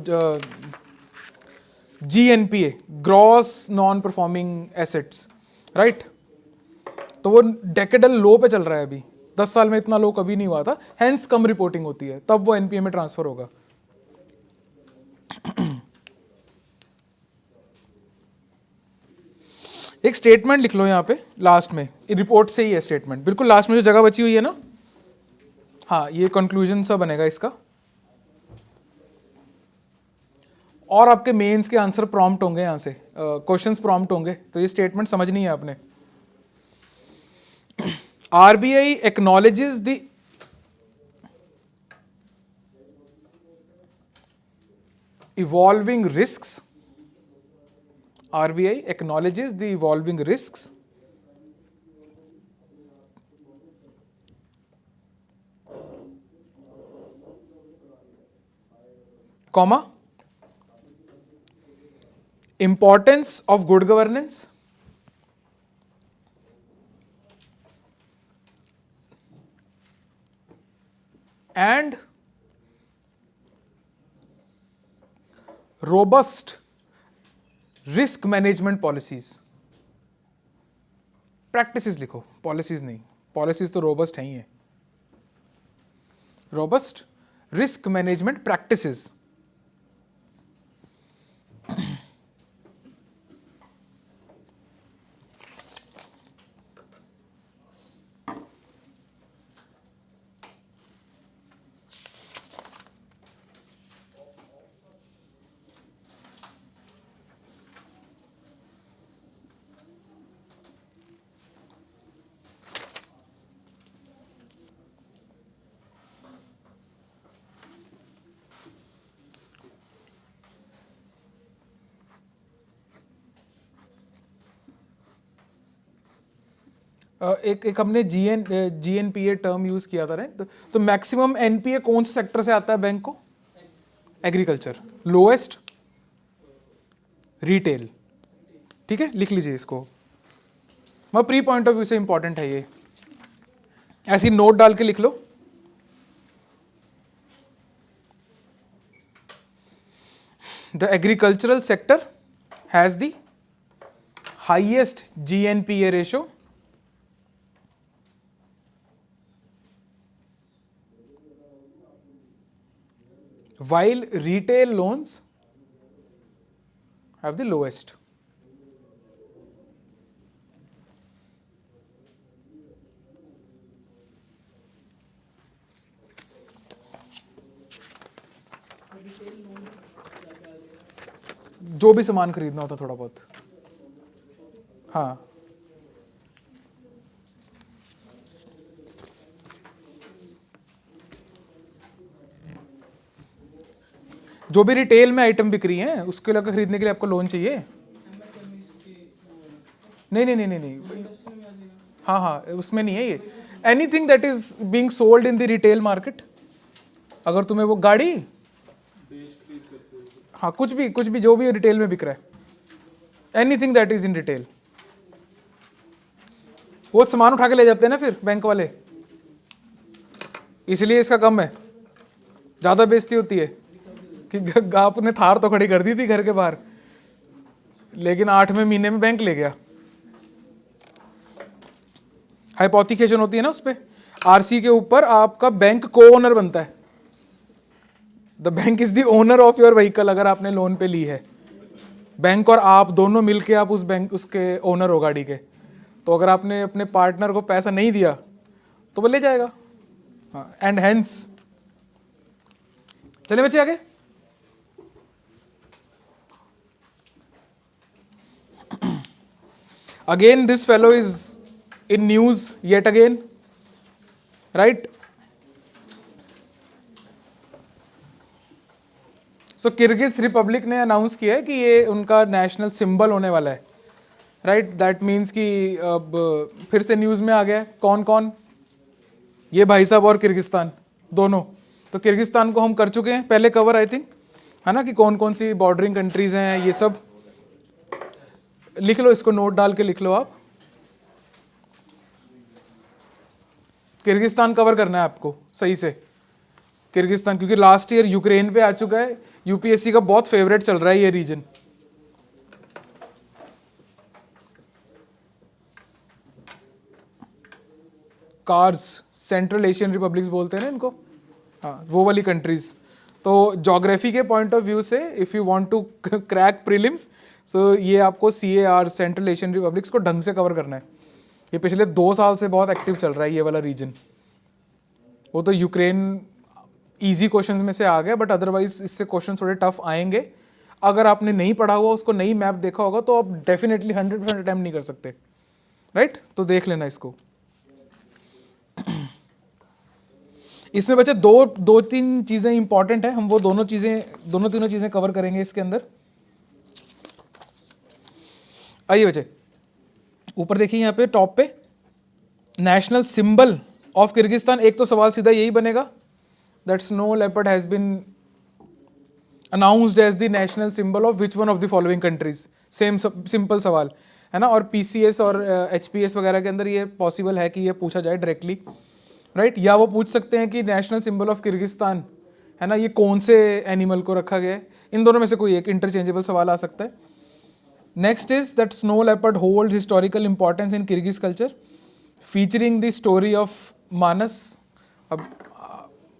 GNPA, gross non performing assets, right. तो वो डेकेडल लो पे चल रहा है अभी, 10 साल में इतना लो कभी नहीं हुआ था, हेंस कम रिपोर्टिंग होती है, तब वो एनपीए में ट्रांसफर होगा। एक स्टेटमेंट लिख लो यहाँ पे लास्ट में, रिपोर्ट से ही है स्टेटमेंट, बिल्कुल लास्ट में जो जगह बची हुई है ना, हाँ, ये कंक्लूजन सा बनेगा इसका। और आपके मेंस के आंसर प्रॉम्प्ट होंगे, यहाँ से क्वेश्चंस प्रॉम्प्ट होंगे, तो ये स्टेटमेंट समझनी है आपने। RBI acknowledges the evolving risks. RBI acknowledges the evolving risks comma, importance of good governance, and robust risk management policies. Practices लिखो, पॉलिसीज नहीं, पॉलिसीज तो रोबस्ट है ही है. Robust risk management practices. एक हमने जीएनपीए टर्म यूज किया था, right. तो मैक्सिमम एनपीए कौन से सेक्टर से आता है बैंक को? एग्रीकल्चर. Lowest retail. ठीक है, लिख लीजिए इसको. मैं प्री पॉइंट ऑफ व्यू से इंपॉर्टेंट है ये, ऐसी नोट डाल के लिख लो. The agricultural sector has the highest GNPA ratio while retail loans have the lowest. जो भी सामान खरीदना होता थोड़ा बहुत. हाँ, जो भी रिटेल में आइटम बिक रही हैं उसके लिए खरीदने के लिए आपको लोन चाहिए. नहीं. हाँ, उसमें नहीं है ये. Anything that is being sold in the retail market. अगर तुम्हें वो गाड़ी, हाँ, कुछ भी जो भी रिटेल में बिक रहा है, anything that is in retail, वो सामान उठा के ले जाते हैं ना फिर बैंक वाले. इसलिए इसका कम है, ज्यादा बेइज्जती होती है कि आपने थार तो खड़ी कर दी थी घर के बाहर, लेकिन 8वें महीने में बैंक ले गया. हाइपोथिकेशन होती है ना उस पे. आरसी के ऊपर आपका बैंक को ओनर बनता है. The bank is the owner of your vehicle. अगर आपने लोन पे ली है, बैंक और आप दोनों मिलके आप उस बैंक उसके ओनर हो गाड़ी के. तो अगर आपने अपने पार्टनर को पैसा नहीं दिया तो वो ले जाएगा. एंड हेंस, चले बच्चे आगे. Again, this fellow is in news yet again, right? So Kyrgyz Republic ने अनाउंस किया है कि ये उनका नेशनल सिंबल होने वाला है, राइट. दैट मीन्स कि अब फिर से न्यूज में आ गया है. कौन कौन? ये भाई साहब और किर्गिस्तान दोनों. तो किर्गिस्तान को हम कर चुके हैं पहले कवर, आई थिंक, है ना, कि कौन कौन सी बॉर्डरिंग कंट्रीज हैं. ये सब लिख लो, इसको नोट डाल के लिख लो आप. किर्गिस्तान कवर करना है आपको सही से. किर्गिस्तान, क्योंकि लास्ट ईयर यूक्रेन पे आ चुका है. यूपीएससी का बहुत फेवरेट चल रहा है ये reason. CARs, central Asian republics बोलते हैं ना इनको. हाँ, वो वाली कंट्रीज. तो ज्योग्राफी के पॉइंट ऑफ व्यू से if you want to crack prelims, so ये आपको CAR, सेंट्रल एशियन रिपब्लिक्स को ढंग से कवर करना है. ये पिछले 2 साल से बहुत एक्टिव चल रहा है ये वाला रीजन. वो तो यूक्रेन इजी क्वेश्चंस में से आ गया, बट अदरवाइज इससे क्वेश्चन थोड़े टफ आएंगे. अगर आपने नहीं पढ़ा हुआ, उसको नहीं मैप देखा होगा, तो आप डेफिनेटली 100% अटेम्प्ट नहीं कर सकते, राइट. तो देख लेना इसको. इसमें बच्चे दो तीन चीजें इंपॉर्टेंट है. हम वो दोनों तीनों चीजें कवर करेंगे इसके अंदर. आइए बच्चे, ऊपर देखिए यहाँ पे टॉप पे नेशनल सिंबल ऑफ किर्गिस्तान. एक तो सवाल सीधा यही बनेगा, that snow leopard has been announced as the national symbol of which one of the following countries? Same simple सवाल है ना। और पीसीएस और एचपीएस वगैरह के अंदर ये पॉसिबल है कि ये पूछा जाए डायरेक्टली, राइट। या वो पूछ सकते हैं कि नेशनल सिंबल ऑफ किर्गिस्तान है ना, ये कौन से एनिमल को रखा गया है? इन दोनों में से कोई एक इंटरचेंजेबल सवाल आ सकता है। Next is that snow leopard holds historical importance in Kyrgyz culture, featuring the story of Manas. अब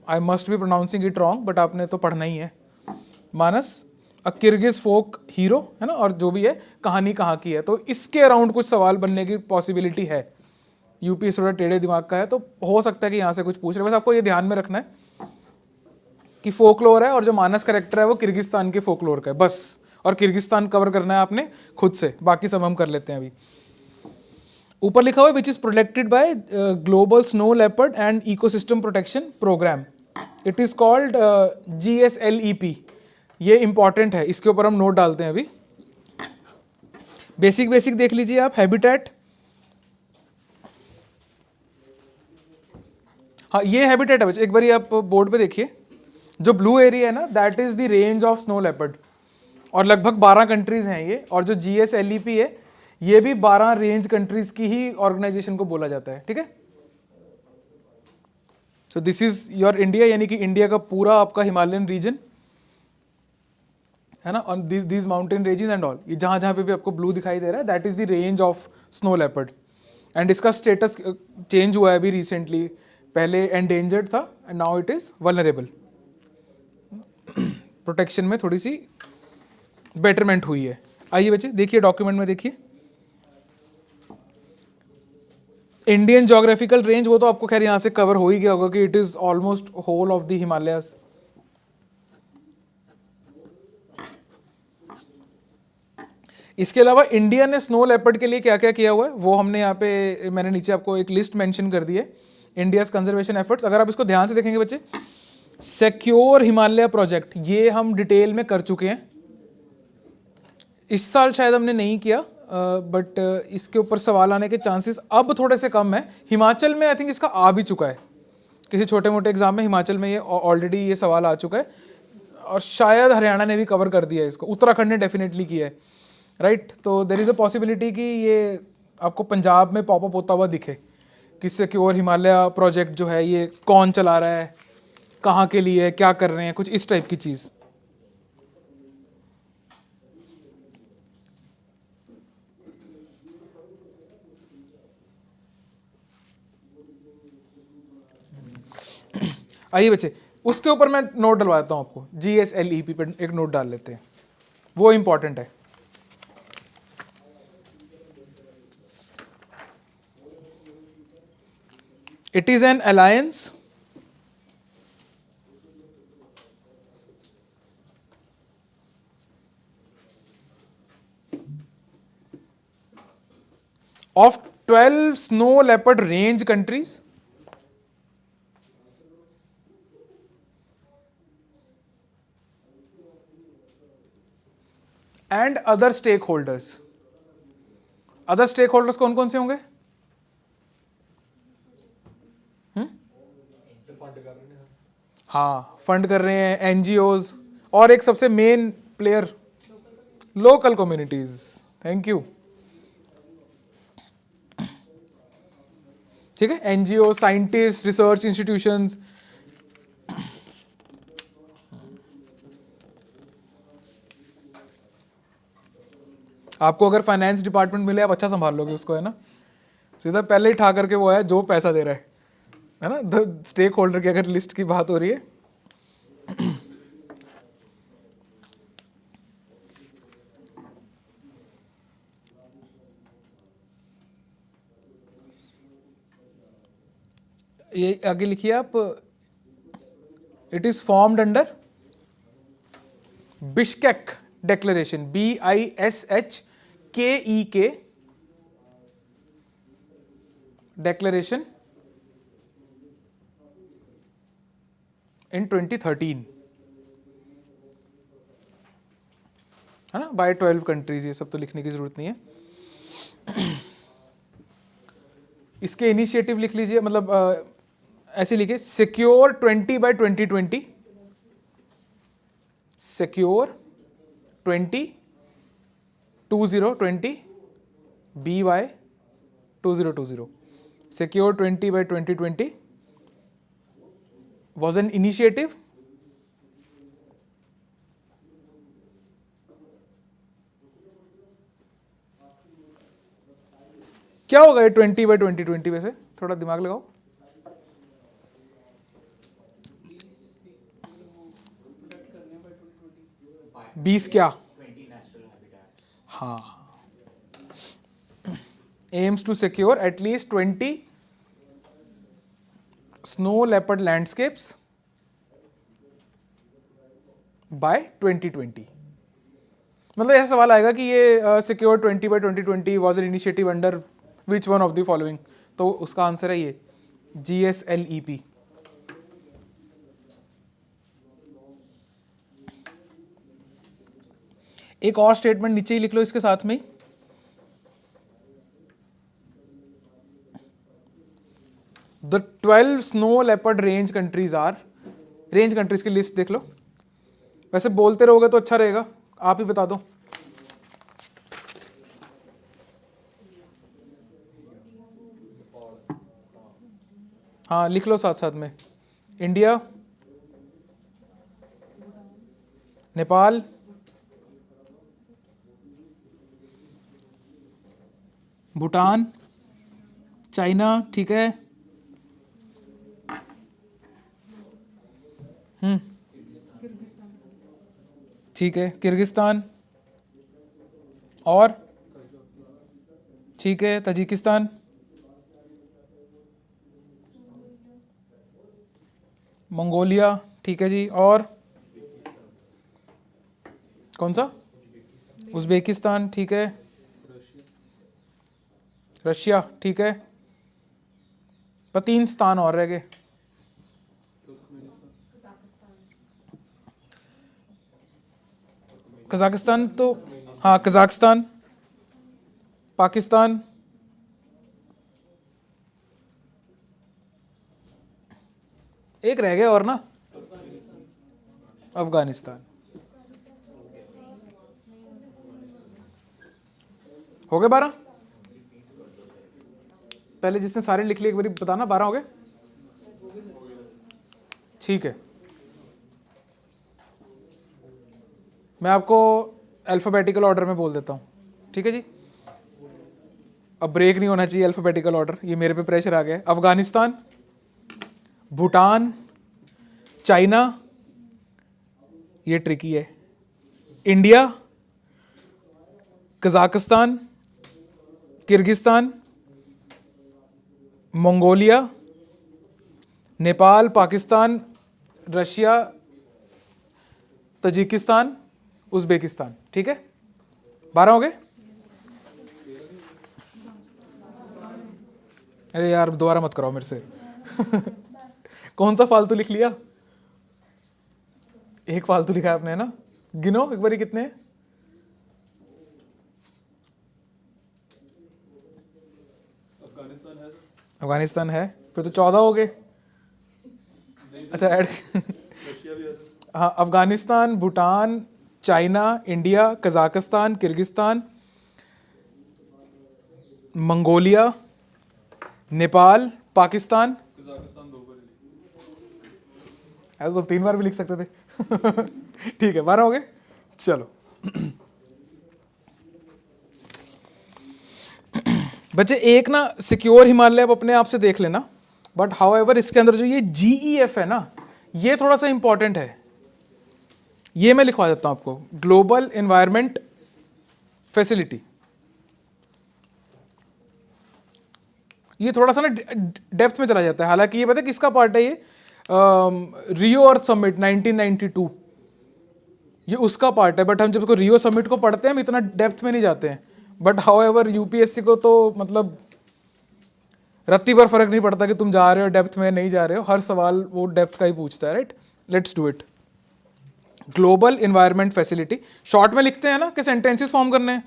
I must be pronouncing it wrong, but आपने तो पढ़ना ही है। मानस अ किर्गिज फोक हीरो है ना, और जो भी है कहानी कहाँ की है, तो इसके अराउंड कुछ सवाल बनने की पॉसिबिलिटी है। यूपी थोड़ा टेढ़े दिमाग का है, तो हो सकता है कि यहाँ से कुछ पूछ रहे। बस आपको ये ध्यान में रखना है कि फोकलोर है और जो मानस करेक्टर है वो किर्गिस्तान के फोकलोर का है बस, और किर्गिस्तान कवर करना है आपने खुद से, बाकी सब हम कर लेते हैं अभी। ऊपर लिखा हुआ है which is protected by global snow leopard and ecosystem protection programme, it is called GSLEP। ये इंपॉर्टेंट है, इसके ऊपर हम नोट डालते हैं अभी। बेसिक देख लीजिए आप। हैबिटेट, हाँ ये हैबिटेट है बच्चे, एक बार आप बोर्ड पे देखिए। जो ब्लू एरिया है ना, that is the range of snow leopard, और लगभग 12 कंट्रीज हैं ये। और जो GSLEP है ये भी 12 रेंज कंट्रीज की ही ऑर्गेनाइजेशन को बोला जाता है, ठीक है। So this is your India, यानी कि इंडिया का पूरा आपका हिमालयन रीजन है ना, और this mountain ranges and all, ये जहां जहां पे भी आपको ब्लू दिखाई दे रहा है, that is the range of snow leopard. And इसका स्टेटस चेंज हुआ है अभी रिसेंटली, पहले एंडेंजर्ड था and now it is vulnerable. Protection में थोड़ी सी बेटरमेंट हुई है। आइए बच्चे देखिए डॉक्यूमेंट में देखिए। इंडियन ज्योग्राफिकल रेंज, वो तो आपको खैर यहां से कवर हो ही गया होगा कि it is almost whole of the Himalayas. इसके अलावा इंडिया ने स्नो लेपर्ड के लिए क्या क्या किया हुआ है वो हमने यहाँ पे, मैंने नीचे आपको एक लिस्ट मेंशन कर दी है, इंडियाज कंजर्वेशन एफर्ट्स। अगर आप इसको ध्यान से देखेंगे बच्चे, सिक्योर हिमालय प्रोजेक्ट ये हम डिटेल में कर चुके हैं। इस साल शायद हमने नहीं किया, बट इसके ऊपर सवाल आने के चांसेस अब थोड़े से कम है। हिमाचल में आई थिंक इसका आ भी चुका है, किसी छोटे मोटे एग्जाम में हिमाचल में ये ऑलरेडी ये सवाल आ चुका है, और शायद हरियाणा ने भी कवर कर दिया है इसको, उत्तराखंड ने डेफिनेटली किया है, राइट। तो देर इज़ अ पॉसिबिलिटी कि ये आपको पंजाब में पॉपअप होता हुआ दिखे कि सिक्योर हिमालय प्रोजेक्ट जो है ये कौन चला रहा है, कहाँ के लिए, क्या कर रहे हैं, कुछ इस टाइप की चीज़। आइए बच्चे, उसके ऊपर मैं नोट डलवाता हूँ आपको। GSLEP पे एक नोट डाल लेते हैं, वो इंपॉर्टेंट है। It is an alliance of 12 snow leopard range countries and other stakeholders. Other stakeholders कौन कौन से होंगे? हाँ, फंड कर रहे हैं एनजीओज, और एक सबसे main player local communities. Thank you. ठीक है, एनजीओ, साइंटिस्ट, रिसर्च इंस्टीट्यूशंस। आपको अगर फाइनेंस डिपार्टमेंट मिले आप अच्छा संभाल लोगे उसको, है ना। सीधा पहले ही ठा करके वो है जो पैसा दे रहा है ना। द स्टेक होल्डर की अगर लिस्ट की बात हो रही है, ये आगे लिखिए आप, it is formed under Bishkek declaration, BISHKEK declaration in 2013, है ना, बाय 12 कंट्रीज। ये सब तो लिखने की जरूरत नहीं है। इसके इनिशिएटिव लिख लीजिए, मतलब ऐसे लिखिए, secure 20 by 2020 secure 20 BY 2020. Secure 20 by 2020 was an initiative क्या होगा ये 20 by 2020 वैसे? थोड़ा दिमाग लगाओ. 20 क्या? 20 natural habitats. हाँ. Aims to secure at least 20 snow leopard landscapes by 2020. मतलब ऐसा सवाल आएगा कि ये secure 20 by 2020 was an initiative under which one of the following. तो उसका आंसर है ये GSLEP. एक और स्टेटमेंट नीचे ही लिख लो इसके साथ में ही. The 12 snow leopard range countries are. Range countries की लिस्ट देख लो. वैसे बोलते रहोगे तो अच्छा रहेगा, आप ही बता दो. हाँ लिख लो साथ साथ में. इंडिया, नेपाल, भूटान, चाइना, ठीक है. ठीक है. किर्गिस्तान और ठीक है. ताजिकिस्तान, मंगोलिया, ठीक है जी. और कौन सा? उज़्बेकिस्तान, ठीक है. रशिया, ठीक है. पर 3 स्थान और रह गए. कजाकिस्तान तो हाँ, कजाकिस्तान, पाकिस्तान, एक रह गया और ना, अफगानिस्तान. हो गए 12? पहले जिसने सारे लिख लिए एक बार बताना. 12 हो गए? ठीक है. मैं आपको अल्फाबेटिकल ऑर्डर में बोल देता हूँ, ठीक है जी. अब ब्रेक नहीं होना चाहिए अल्फाबेटिकल ऑर्डर, ये मेरे पे प्रेशर आ गया. अफगानिस्तान, भूटान, चाइना, ये ट्रिकी है. India, Kazakhstan, Kyrgyzstan, Mongolia, Nepal, Pakistan, Russia, Tajikistan, Uzbekistan. ठीक है. 12 हो गए? अरे यार दोबारा मत कराओ मेरे से. कौन सा फालतू लिख लिया? एक फालतू लिखा है आपने, है ना? गिनो एक बारी कितने हैं? अफगानिस्तान है, फिर तो 14 हो गए. अच्छा ऐड. हाँ, Afghanistan, Bhutan, China, India, Kazakhstan, Kyrgyzstan, Mongolia, Nepal, Pakistan. ऐसा तो 3 बार भी लिख सकते थे. ठीक है, 12 हो गए. चलो बच्चे, एक ना सिक्योर हिमालय अब अपने आप से देख लेना, बट हाउएवर इसके अंदर जो ये GEF है ना, ये थोड़ा सा इंपॉर्टेंट है. ये मैं लिखवा देता हूं आपको. Global environment facility. ये थोड़ा सा ना डेप्थ में चला जाता है. हालांकि ये पता है किसका पार्ट है? ये रियो अर्थ समिट 1992, ये उसका पार्ट है. बट हम जब इसको रियो समिट को पढ़ते हैं हम इतना डेप्थ में नहीं जाते हैं. बट हाउएवर UPSC को तो मतलब रत्ती भर फर्क नहीं पड़ता कि तुम जा रहे हो डेप्थ में नहीं जा रहे हो. हर सवाल वो डेप्थ का ही पूछता है. Right, let's do it. Global environment facility. Short में लिखते हैं ना कि सेंटेंसेस फॉर्म करने हैं?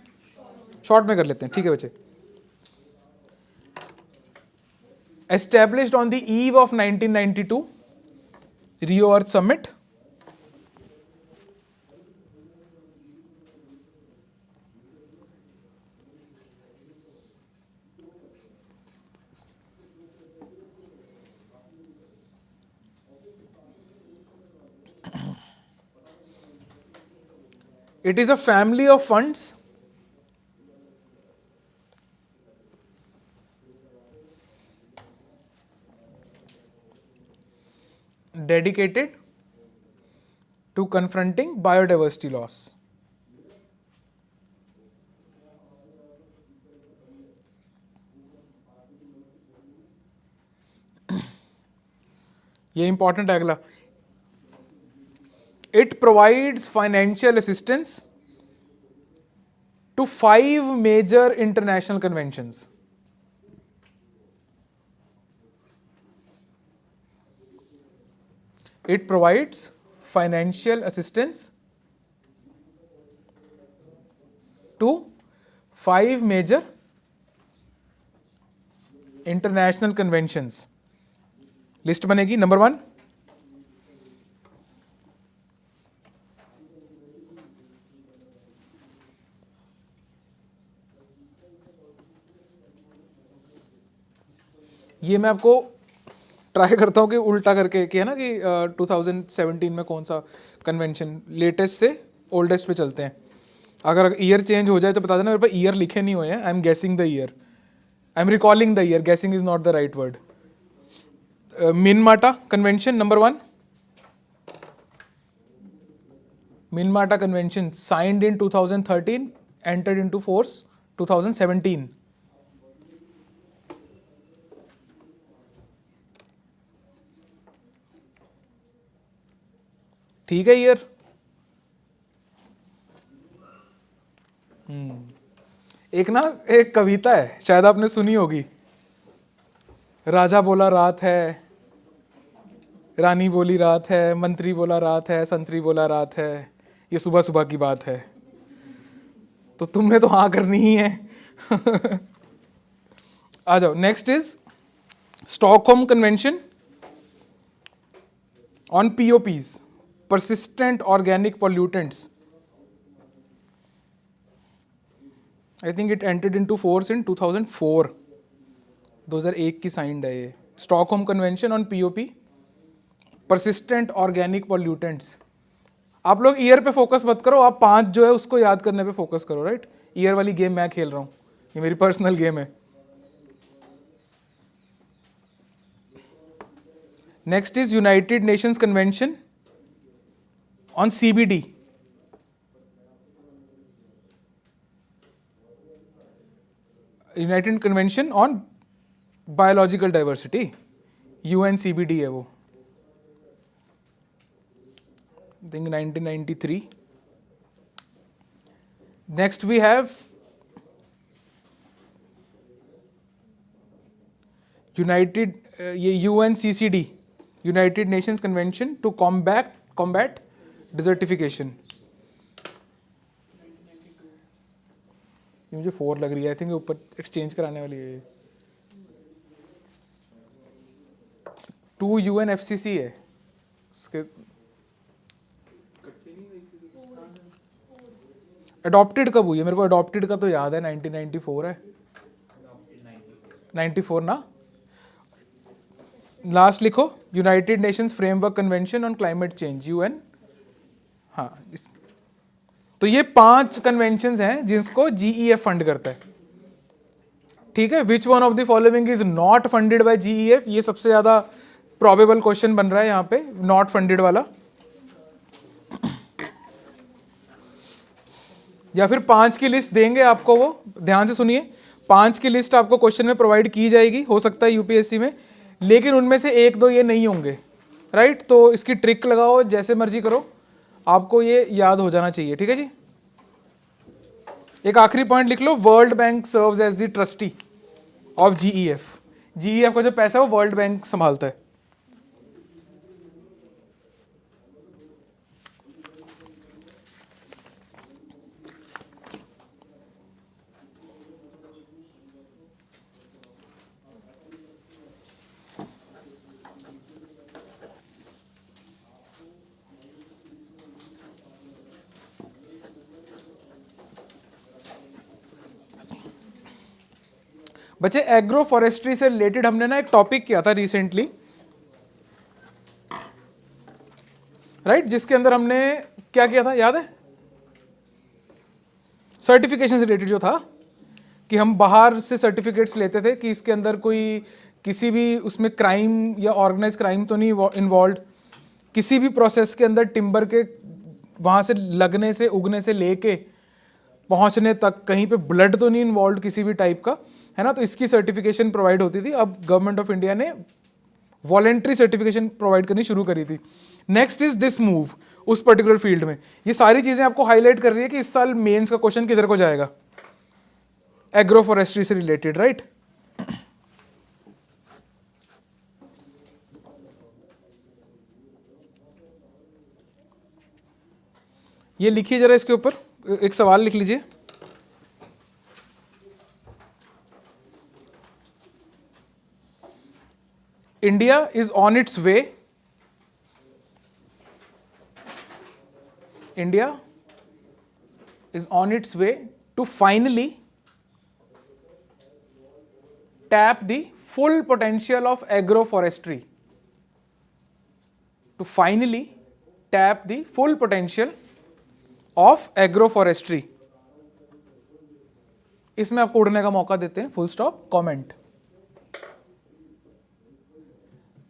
शॉर्ट में कर लेते हैं. ठीक है बच्चे. Established on the eve of 1992 Rio earth summit. It is a family of funds dedicated to confronting biodiversity loss. ये इंपॉर्टेंट है अगला. It provides financial assistance to 5 major international conventions. It provides financial assistance to 5 major international conventions. List बनेगी. Number 1, ये मैं आपको try करता हूँ कि उल्टा करके कि है ना कि 2017 में कौन सा कन्वेंशन, लेटेस्ट से ओल्डेस्ट पे चलते हैं. अगर ईयर चेंज हो जाए तो बता देना. मेरे पास ईयर लिखे नहीं हुए हैं. I am guessing the year, I am recalling the year. Guessing is not the right word. Minamata convention number 1. Minamata convention signed in 2013, entered into force 2017. ठीक है ईयर. एक ना एक कविता है, शायद आपने सुनी होगी. राजा बोला रात है, रानी बोली रात है, मंत्री बोला रात है, संतरी बोला रात है, ये सुबह सुबह की बात है. तो तुमने तो हाँ करनी ही है. आ जाओ. Next is Stockholm convention on POPs, persistent organic pollutants. I think it entered into force in 2004. 2001 की साइंड है ये. Stockholm convention on POP, persistent organic pollutants. आप लोग ईयर पे फोकस मत करो, आप 5 जो है उसको याद करने पे फोकस करो. राइट, ईयर वाली गेम मैं खेल रहा हूँ, ये मेरी पर्सनल गेम है. Next is United Nations convention on CBD. United Convention on Biological Diversity, UNCBD है वो. I think 1993. Next we have ये UNCCD, United Nations Convention to combat desertification. ये मुझे 4 लग रही है. आई थिंक ऊपर एक्सचेंज कराने वाली है. 2 UNFCCC है उसके. अडॉप्टेड कब हुई है? मेरे को अडॉप्टेड का तो याद है 1994 है. 94 ना. लास्ट लिखो, United Nations framework convention on climate change, UN. हाँ, तो ये 5 कन्वेंशंस हैं जिसको GEF फंड करता है. ठीक है. विच one of the following is not funded by GEF? ये सबसे ज्यादा प्रोबेबल क्वेश्चन बन रहा है यहाँ पे, नॉट फंडेड वाला. या फिर 5 की लिस्ट देंगे आपको, वो ध्यान से सुनिए. 5 की लिस्ट आपको क्वेश्चन में प्रोवाइड की जाएगी, हो सकता है UPSC में, लेकिन उनमें से 1-2 ये नहीं होंगे. राइट, तो इसकी ट्रिक लगाओ, जैसे मर्जी करो, आपको ये याद हो जाना चाहिए. ठीक है जी. एक आखिरी पॉइंट लिख लो, World Bank serves as the trustee of GEF. GEF का जो पैसा है वो वर्ल्ड बैंक संभालता है. बच्चे, एग्रो फॉरेस्ट्री से रिलेटेड हमने ना एक टॉपिक किया था रिसेंटली. राइट, जिसके अंदर हमने क्या किया था, याद है? सर्टिफिकेशन से रिलेटेड जो था कि हम बाहर से सर्टिफिकेट्स लेते थे कि इसके अंदर कोई किसी भी उसमें क्राइम या ऑर्गेनाइज क्राइम तो नहीं इन्वॉल्व, किसी भी प्रोसेस के अंदर टिम्बर के वहाँ से लगने से उगने से लेके पहुँचने तक कहीं पे ब्लड तो नहीं इन्वॉल्व किसी भी टाइप का, है ना। तो इसकी सर्टिफिकेशन प्रोवाइड होती थी। अब गवर्नमेंट ऑफ इंडिया ने वॉलेंट्री सर्टिफिकेशन प्रोवाइड करनी शुरू करी थी। नेक्स्ट इज दिस मूव उस पर्टिकुलर फील्ड में। ये सारी चीजें आपको हाईलाइट कर रही है कि इस साल मेंस का क्वेश्चन किधर को जाएगा, एग्रो फॉरेस्ट्री से रिलेटेड, राइट। ये लिखिए जरा, इसके ऊपर एक सवाल लिख लीजिए। India is on its way. India is on its way to finally tap the full potential of agroforestry. To finally tap the full potential of agroforestry. इसमें आपको उड़ने का मौका देते हैं, फुल स्टॉप, कमेंट।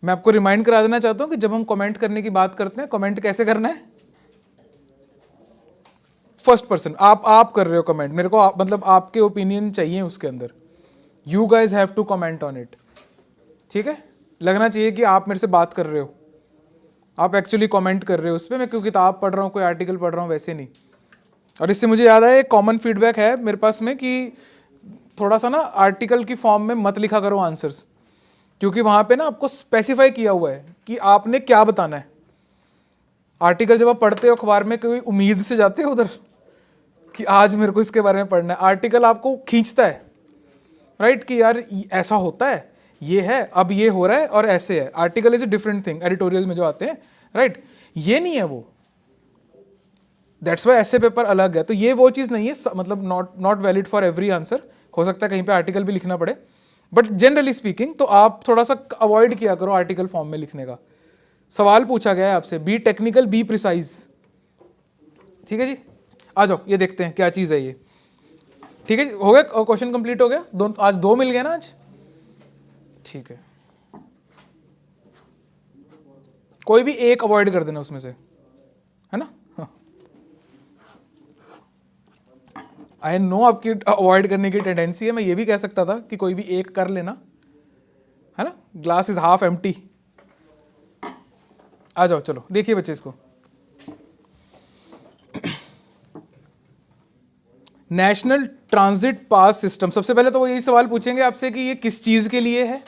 मैं आपको रिमाइंड करा देना चाहता हूं कि जब हम कमेंट करने की बात करते हैं, कमेंट कैसे करना है, फर्स्ट पर्सन, आप कर रहे हो कमेंट, मेरे को मतलब आपके ओपिनियन चाहिए उसके अंदर। You guys have to comment on it, ठीक है। लगना चाहिए कि आप मेरे से बात कर रहे हो, आप एक्चुअली कमेंट कर रहे हो उस पर। मैं कोई किताब पढ़ रहा हूँ, कोई आर्टिकल पढ़ रहा हूँ, वैसे नहीं। और इससे मुझे याद आया, एक कॉमन फीडबैक है मेरे पास में कि थोड़ा सा ना आर्टिकल की फॉर्म में मत लिखा करो आंसर्स, क्योंकि वहां पे ना आपको स्पेसिफाई किया हुआ है कि आपने क्या बताना है। आर्टिकल जब आप पढ़ते हो अखबार में, कोई उम्मीद से जाते हो उधर कि आज मेरे को इसके बारे में पढ़ना है। आर्टिकल आपको खींचता है, राइट, कि यार ऐसा होता है, ये है, अब ये हो रहा है और ऐसे है। Article is a different thing, editorial में जो आते हैं, राइट, ये नहीं है वो। दैट्स वाई ऐसे पेपर अलग है। तो ये वो चीज़ नहीं है, मतलब not valid for every answer. हो सकता है कहीं पे आर्टिकल भी लिखना पड़े, बट जनरली स्पीकिंग तो आप थोड़ा सा अवॉइड किया करो आर्टिकल फॉर्म में लिखने का। सवाल पूछा गया है आपसे, बी टेक्निकल, बी प्रिसाइज, ठीक है जी। आ जाओ, ये देखते हैं क्या चीज़ है ये, ठीक है। हो गया, क्वेश्चन कंप्लीट हो गया। आज दो मिल गए ना आज, ठीक है। कोई भी एक अवॉइड कर देना उसमें से, है ना। आई नो आपकी अवॉइड करने की टेंडेंसी है। मैं ये भी कह सकता था कि कोई भी एक कर लेना, है ना। Glass is half empty. आ जाओ, चलो देखिए बच्चे इसको। नेशनल ट्रांजिट पास सिस्टम, सबसे पहले तो वो यही सवाल पूछेंगे आपसे कि ये किस चीज के लिए है,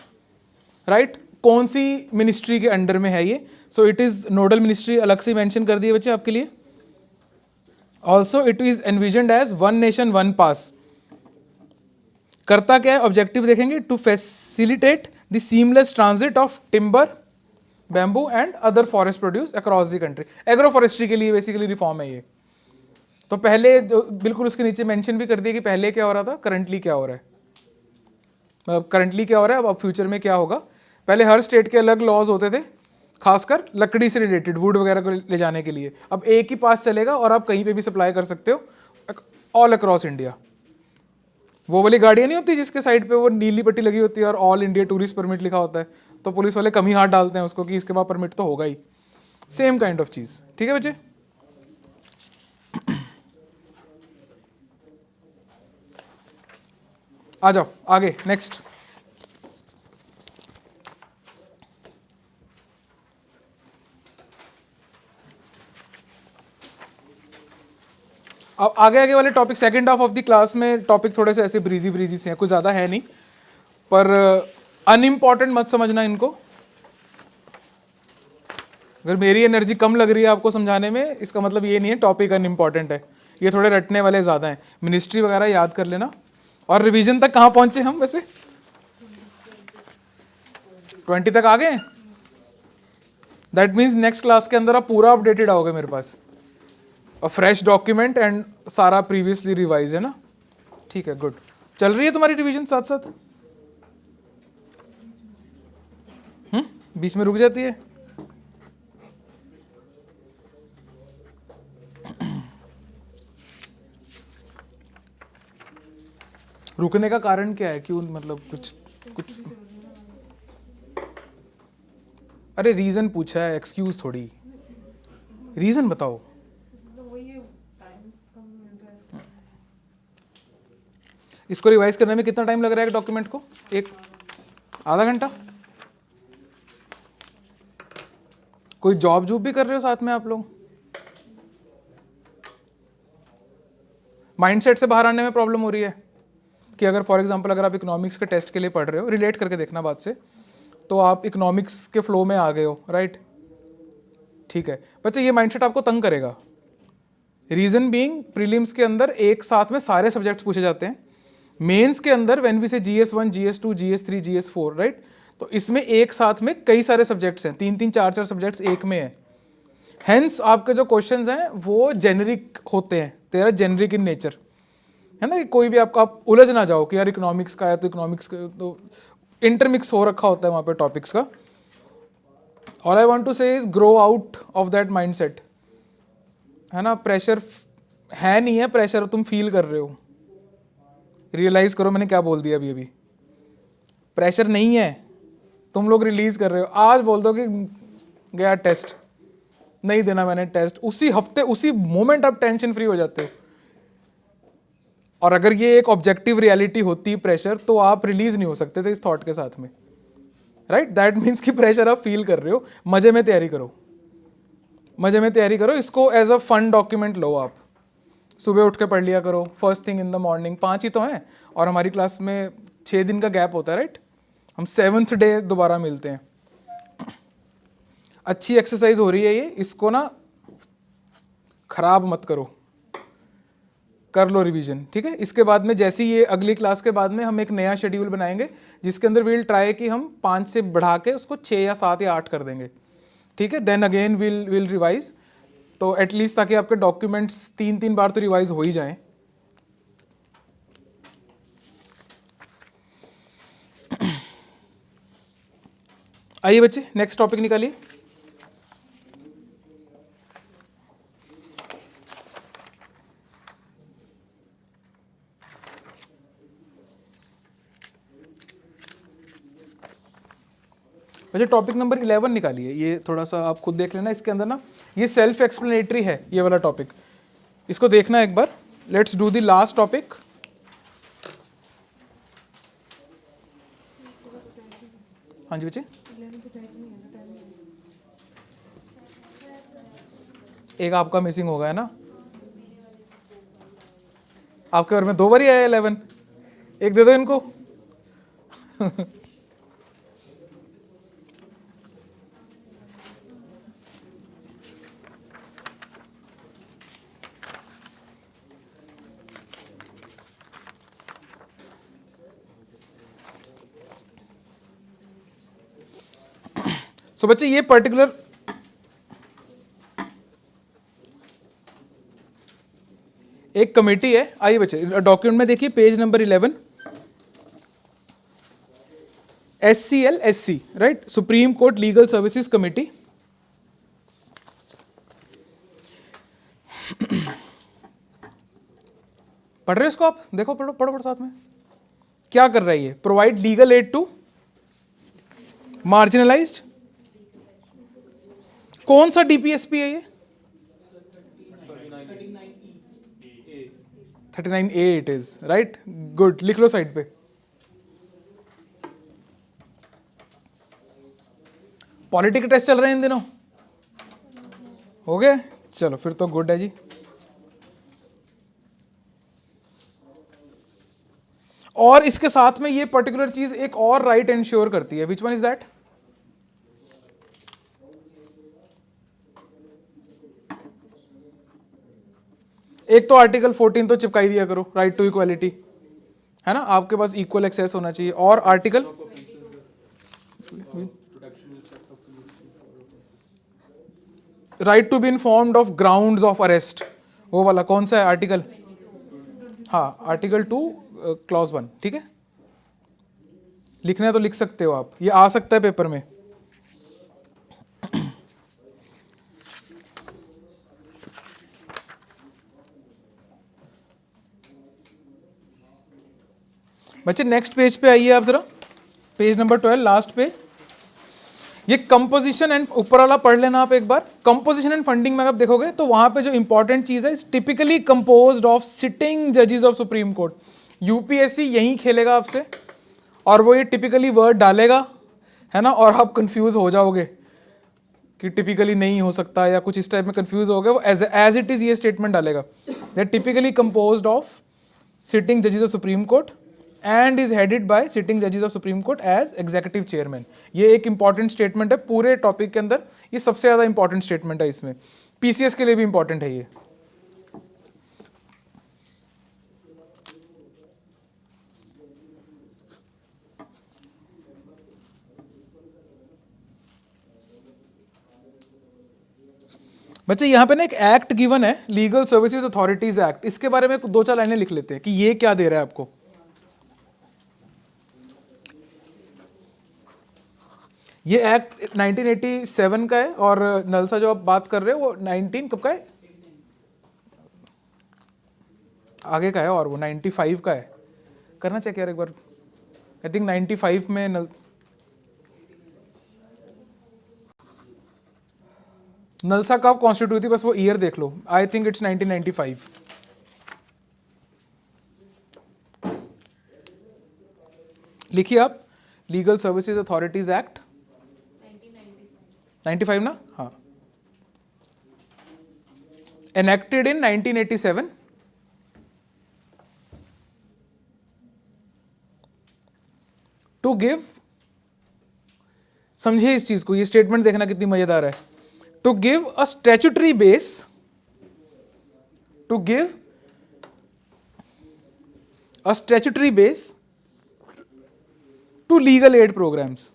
राइट, कौन सी मिनिस्ट्री के अंडर में है ये। So it is nodal ministry, अलग से मेंशन कर दिए बच्चे आपके लिए। Also it is envisioned as one nation one pass. करता क्या है, ऑब्जेक्टिव देखेंगे, to facilitate the seamless transit of timber, bamboo and other forest produce across the country. Agro forestry के लिए बेसिकली रिफॉर्म है ये। तो पहले जो बिल्कुल उसके नीचे मेंशन भी कर दिया कि पहले क्या हो रहा था, करंटली क्या हो रहा है। मतलब करंटली क्या हो रहा है, अब फ्यूचर में क्या होगा। पहले हर स्टेट के अलग लॉज होते थे, खासकर लकड़ी से रिलेटेड, वुड वगैरह को ले जाने के लिए। अब एक ही पास चलेगा और आप कहीं पे भी सप्लाई कर सकते हो ऑल अक्रॉस इंडिया। वो वाली गाड़ियाँ नहीं होती जिसके साइड पे वो नीली पट्टी लगी होती है और ऑल इंडिया टूरिस्ट परमिट लिखा होता है, तो पुलिस वाले कम ही हाथ डालते हैं उसको कि इसके बाद परमिट तो होगा ही। सेम काइंड ऑफ चीज़, ठीक है बच्चे। आ जाओ आगे, नेक्स्ट। अब आगे वाले topic, second half of the class में टॉपिक थोड़े से ऐसे ब्रीजी से हैं, कुछ ज़्यादा है नहीं, पर अनइम्पॉर्टेंट मत समझना इनको। अगर मेरी एनर्जी कम लग रही है आपको समझाने में, इसका मतलब ये नहीं है टॉपिक अनइम्पॉर्टेंट है। ये थोड़े रटने वाले ज़्यादा हैं। मिनिस्ट्री वगैरह याद कर लेना। और रिवीजन तक कहाँ पहुँचे हम वैसे, 20 तक आ गए। दैट मीन्स नेक्स्ट क्लास के अंदर आप पूरा अपडेटेड आओगे मेरे पास, और फ्रेश डॉक्यूमेंट एंड सारा प्रीवियसली रिवाइज, है ना। ठीक है, गुड। चल रही है तुम्हारी रिवीजन साथ साथ? बीच में रुक जाती है? रुकने का कारण क्या है, क्यों, मतलब कुछ कुछ अरे रीजन पूछा है, एक्सक्यूज थोड़ी, रीजन बताओ। इसको रिवाइज करने में कितना टाइम लग रहा है डॉक्यूमेंट को? एक आधा घंटा? कोई जॉब जूब भी कर रहे हो साथ में आप लोग? माइंडसेट से बाहर आने में प्रॉब्लम हो रही है कि अगर फॉर एग्जांपल अगर आप इकोनॉमिक्स के टेस्ट के लिए पढ़ रहे हो, रिलेट करके देखना बात से, तो आप इकोनॉमिक्स के फ्लो में आ गए हो, राइट? ठीक है बच्चे, ये माइंडसेट आपको तंग करेगा। रीजन बीइंग, प्रीलिम्स के अंदर एक साथ में सारे सब्जेक्ट्स पूछे जाते हैं, मेंस के अंदर व्हेन वी से GS1, GS2, GS3, GS4, right? तो इसमें एक साथ में कई सारे सब्जेक्ट्स हैं, 3-3, 4-4 सब्जेक्ट्स एक में है। हेंस आपके जो क्वेश्चंस हैं वो जेनरिक होते हैं, तेरा जेनरिक इन नेचर है ना, कि कोई भी आपका आप उलझ ना जाओ कि यार इकोनॉमिक्स का है तो इकोनॉमिक्स का, तो इंटरमिक्स हो रखा होता है वहाँ पे टॉपिक्स का। ऑल आई वांट टू से is grow out of that mindset, है ना? प्रेशर है नहीं है, प्रेशर तुम फील कर रहे हो। रियलाइज करो मैंने क्या बोल दिया अभी अभी। प्रेशर नहीं है, तुम लोग रिलीज कर रहे हो। आज बोल दो कि गया टेस्ट, नहीं देना मैंने टेस्ट, उसी हफ्ते उसी मोमेंट आप टेंशन फ्री हो जाते हो। और अगर ये एक ऑब्जेक्टिव रियलिटी होती प्रेशर, तो आप रिलीज नहीं हो सकते थे इस थॉट के साथ में, राइट? दैट मीन्स कि प्रेशर आप फील कर रहे हो। मजे में तैयारी करो, मजे में तैयारी करो, इसको एज अ फन डॉक्यूमेंट लो। आप सुबह उठ के पढ़ लिया करो, first thing in the morning. 5 ही तो हैं और हमारी क्लास में 6 दिन का गैप होता है, राइट? हम 7th डे दोबारा मिलते हैं। अच्छी एक्सरसाइज हो रही है ये, इसको ना खराब मत करो, कर लो रिवीजन, ठीक है? इसके बाद में जैसी ये अगली क्लास के बाद में हम एक नया शेड्यूल बनाएंगे जिसके अंदर विल ट्राई कि हम 5 से बढ़ा के उसको 6 या 7 या 8 कर देंगे, ठीक है? देन अगेन विल रिवाइज, तो एटलीस्ट ताकि आपके डॉक्यूमेंट्स 3-3 बार तो रिवाइज हो ही जाएं। आइए बच्चे, नेक्स्ट टॉपिक निकालिए। वैसे टॉपिक नंबर 11 निकालिए। ये थोड़ा सा आप खुद देख लेना, इसके अंदर ना ये सेल्फ एक्सप्लेनेटरी है ये वाला टॉपिक, इसको देखना एक बार। Let's do the last topic. हाँ जी बच्चे, एक आपका मिसिंग होगा, है ना? आपके घर में 2 बार ही आया 11, एक दे दो इनको। सो बच्चे ये पर्टिकुलर एक कमेटी है। आइए बच्चे डॉक्यूमेंट में देखिए page number 11, SCLSC, right? Supreme court legal services committee. पढ़ रहे हो इसको आप? देखो, पढ़ो पढ़ो पढ़ो साथ में। क्या कर रहा है ये? Provide legal aid to marginalised. कौन सा DPSP है ये? 39A it is, right? Good, लिख लो साइड पे। पॉलिटी के टेस्ट चल रहे हैं इन दिनों, हो गए? चलो फिर तो गुड है जी। और इसके साथ में ये पर्टिकुलर चीज एक और राइट इंश्योर करती है। Which one is that? एक तो आर्टिकल 14 तो चिपकाई दिया करो, राइट टू इक्वालिटी, है ना? आपके पास इक्वल एक्सेस होना चाहिए। और article right to be informed of grounds of arrest, वो वाला कौन सा है आर्टिकल? हाँ, आर्टिकल 2 क्लॉज 1, ठीक है? लिखना है तो लिख सकते हो आप, ये आ सकता है पेपर में। बच्चे नेक्स्ट पेज पे आइए आप जरा, पेज नंबर 12, लास्ट पे। ये कंपोजिशन एंड, ऊपर वाला पढ़ लेना आप एक बार। कंपोजिशन एंड फंडिंग में आप देखोगे तो वहां पे जो इंपॉर्टेंट चीज है, टिपिकली कंपोज्ड ऑफ सिटिंग जजेस ऑफ सुप्रीम कोर्ट। यूपीएससी यही खेलेगा आपसे, और वो ये टिपिकली वर्ड डालेगा, है ना, और आप कंफ्यूज हो जाओगे कि टिपिकली नहीं हो सकता या कुछ इस टाइप में कंफ्यूज हो गए। वो एज इट इज ये स्टेटमेंट डालेगा, दे टिपिकली कंपोज्ड ऑफ सिटिंग जजेस of supreme court and is headed by sitting जजेस of supreme court as executive chairman. ये एक इंपॉर्टेंट स्टेटमेंट है पूरे टॉपिक के अंदर, ये सबसे ज्यादा इंपॉर्टेंट स्टेटमेंट है इसमें, पीसीएस के लिए भी इंपॉर्टेंट है ये। बच्चे यहाँ पे ना एक एक्ट गिवन है, लीगल सर्विसेज अथॉरिटीज एक्ट, इसके बारे में 2-4 लाइनें लिख लेते हैं कि ये क्या दे रहा है आपको। ये एक्ट 1987 का है, और नलसा जो आप बात कर रहे हो वो 19 कब का है, आगे का है, और वो 95 का है। करना चेक यार एक बार, आई थिंक 95 में नलसा कब कॉन्स्टिट्यूट हुई थी, बस वो ईयर देख लो। I think it's 1995। लिखिए आप, लीगल सर्विसेज अथॉरिटीज एक्ट 95 ना, हाँ, एनेक्टेड इन 1987 टू गिव, समझिए इस चीज को, ये स्टेटमेंट देखना कितनी मजेदार है। To give a statutory base, to give a statutory base to legal aid programs.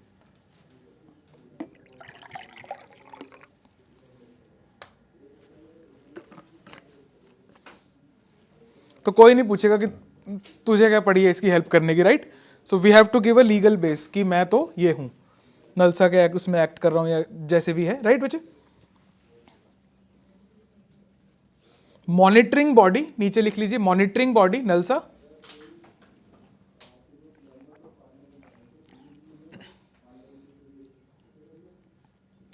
तो कोई नहीं पूछेगा कि तुझे क्या पड़ी है इसकी हेल्प करने की, right. So we have to give a legal base कि मैं तो ये हूं, नलसा के एक्ट उसमें एक्ट कर रहा हूं या जैसे भी है, राइट बच्चे। मॉनिटरिंग बॉडी, नीचे लिख लीजिए, monitoring body NALSA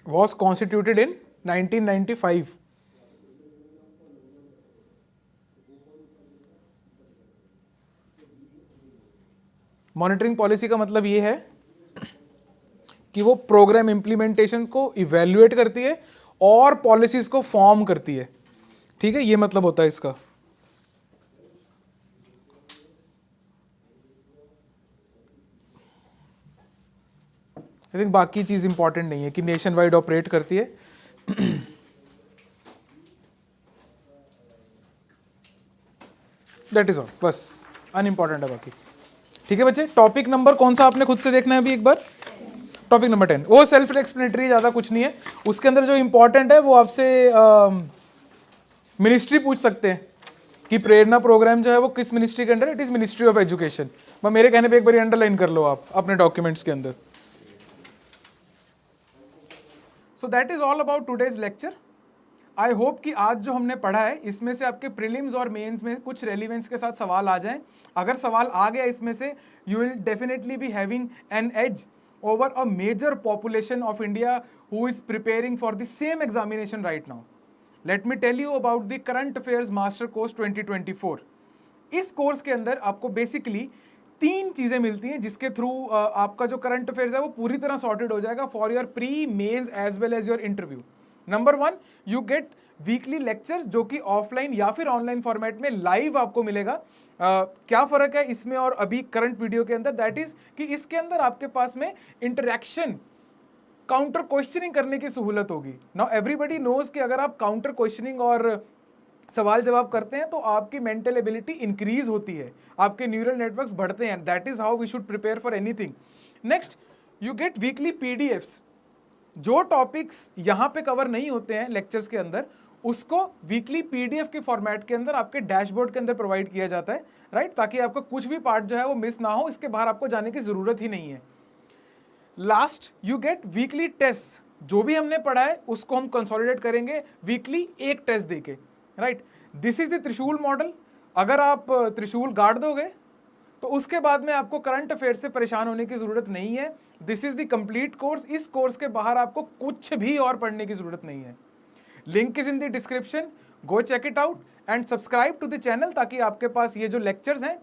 was constituted in 1995. Monitoring policy का मतलब ये है कि वो प्रोग्राम इंप्लीमेंटेशन को इवेल्युएट करती है और पॉलिसीज को फॉर्म करती है, ठीक है, ये मतलब होता है इसका। आई थिंक बाकी चीज इंपॉर्टेंट नहीं है कि नेशन वाइड ऑपरेट करती है। दैट इज ऑल, बस अनइंपॉर्टेंट है बाकी, ठीक है बच्चे। टॉपिक नंबर कौन सा आपने खुद से देखना है अभी एक बार, टॉपिक नंबर 10, वो सेल्फ एक्सप्लेनेटरी, ज्यादा कुछ नहीं है उसके अंदर। जो इंपॉर्टेंट है वो आपसे मिनिस्ट्री पूछ सकते हैं कि प्रेरणा प्रोग्राम जो है वो किस मिनिस्ट्री के under, it is ministry of education. मेरे कहने पे एक बार अंडरलाइन कर लो आप अपने डॉक्यूमेंट्स के अंदर। So that is all about today's lecture. I hope कि आज जो हमने पढ़ा है इसमें से आपके प्रीलिम्स और मेंस में कुछ रेलिवेंस के साथ सवाल आ जाएं। अगर सवाल आ गया इसमें से, you will definitely be having an edge over a major population of India who is preparing for the same examination right now. Let me tell you about the Current Affairs Master Course 2024. इस course के अंदर आपको basically 3 चीजें मिलती हैं जिसके through आपका जो करंट अफेयर्स है वो पूरी तरह सॉर्टेड हो जाएगा for your pre, mains as well as your interview. Number 1, you get weekly lectures जो कि ऑफलाइन या फिर ऑनलाइन फॉर्मेट में लाइव आपको मिलेगा। क्या फर्क है इसमें और अभी करंट वीडियो के अंदर, दैट इज कि इसके अंदर आपके पास में इंटरैक्शन, काउंटर क्वेश्चनिंग करने की सहूलत होगी। नाउ एवरीबडी नोज कि अगर आप काउंटर क्वेश्चनिंग और सवाल जवाब करते हैं तो आपकी मेंटल एबिलिटी इंक्रीज होती है, आपके न्यूरल नेटवर्क्स बढ़ते हैं। That is how we should prepare for anything. Next, you get weekly PDFs, जो टॉपिक्स यहाँ पे कवर नहीं होते हैं लेक्चर्स के अंदर उसको वीकली पीडीएफ के फॉर्मेट के अंदर आपके डैशबोर्ड के अंदर प्रोवाइड किया जाता है, राइट, ताकि आपका कुछ भी पार्ट जो है वो मिस ना हो, इसके बाहर आपको जाने की जरूरत ही नहीं है। Last, you get weekly test, जो भी हमने पढ़ा है उसको हम कंसोलिडेट करेंगे वीकली एक टेस्ट देके, राइट। दिस इज द त्रिशूल मॉडल। अगर आप त्रिशूल गाड़ दोगे तो उसके बाद में आपको करंट अफेयर से परेशान होने की जरूरत नहीं है। This is the complete course. इस कोर्स के बाहर आपको कुछ भी और पढ़ने की जरूरत नहीं है। Link is in the description, go check it out and subscribe to the channel, ताकि आपके पास ये जो लेक्चर्स हैं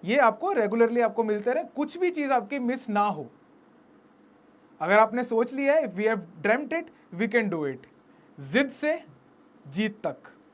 ये आपको रेगुलरली आपको मिलते रहे, कुछ भी चीज आपकी मिस ना हो। अगर आपने सोच लिया है, we have dreamed it, we can do it. जिद से जीत तक।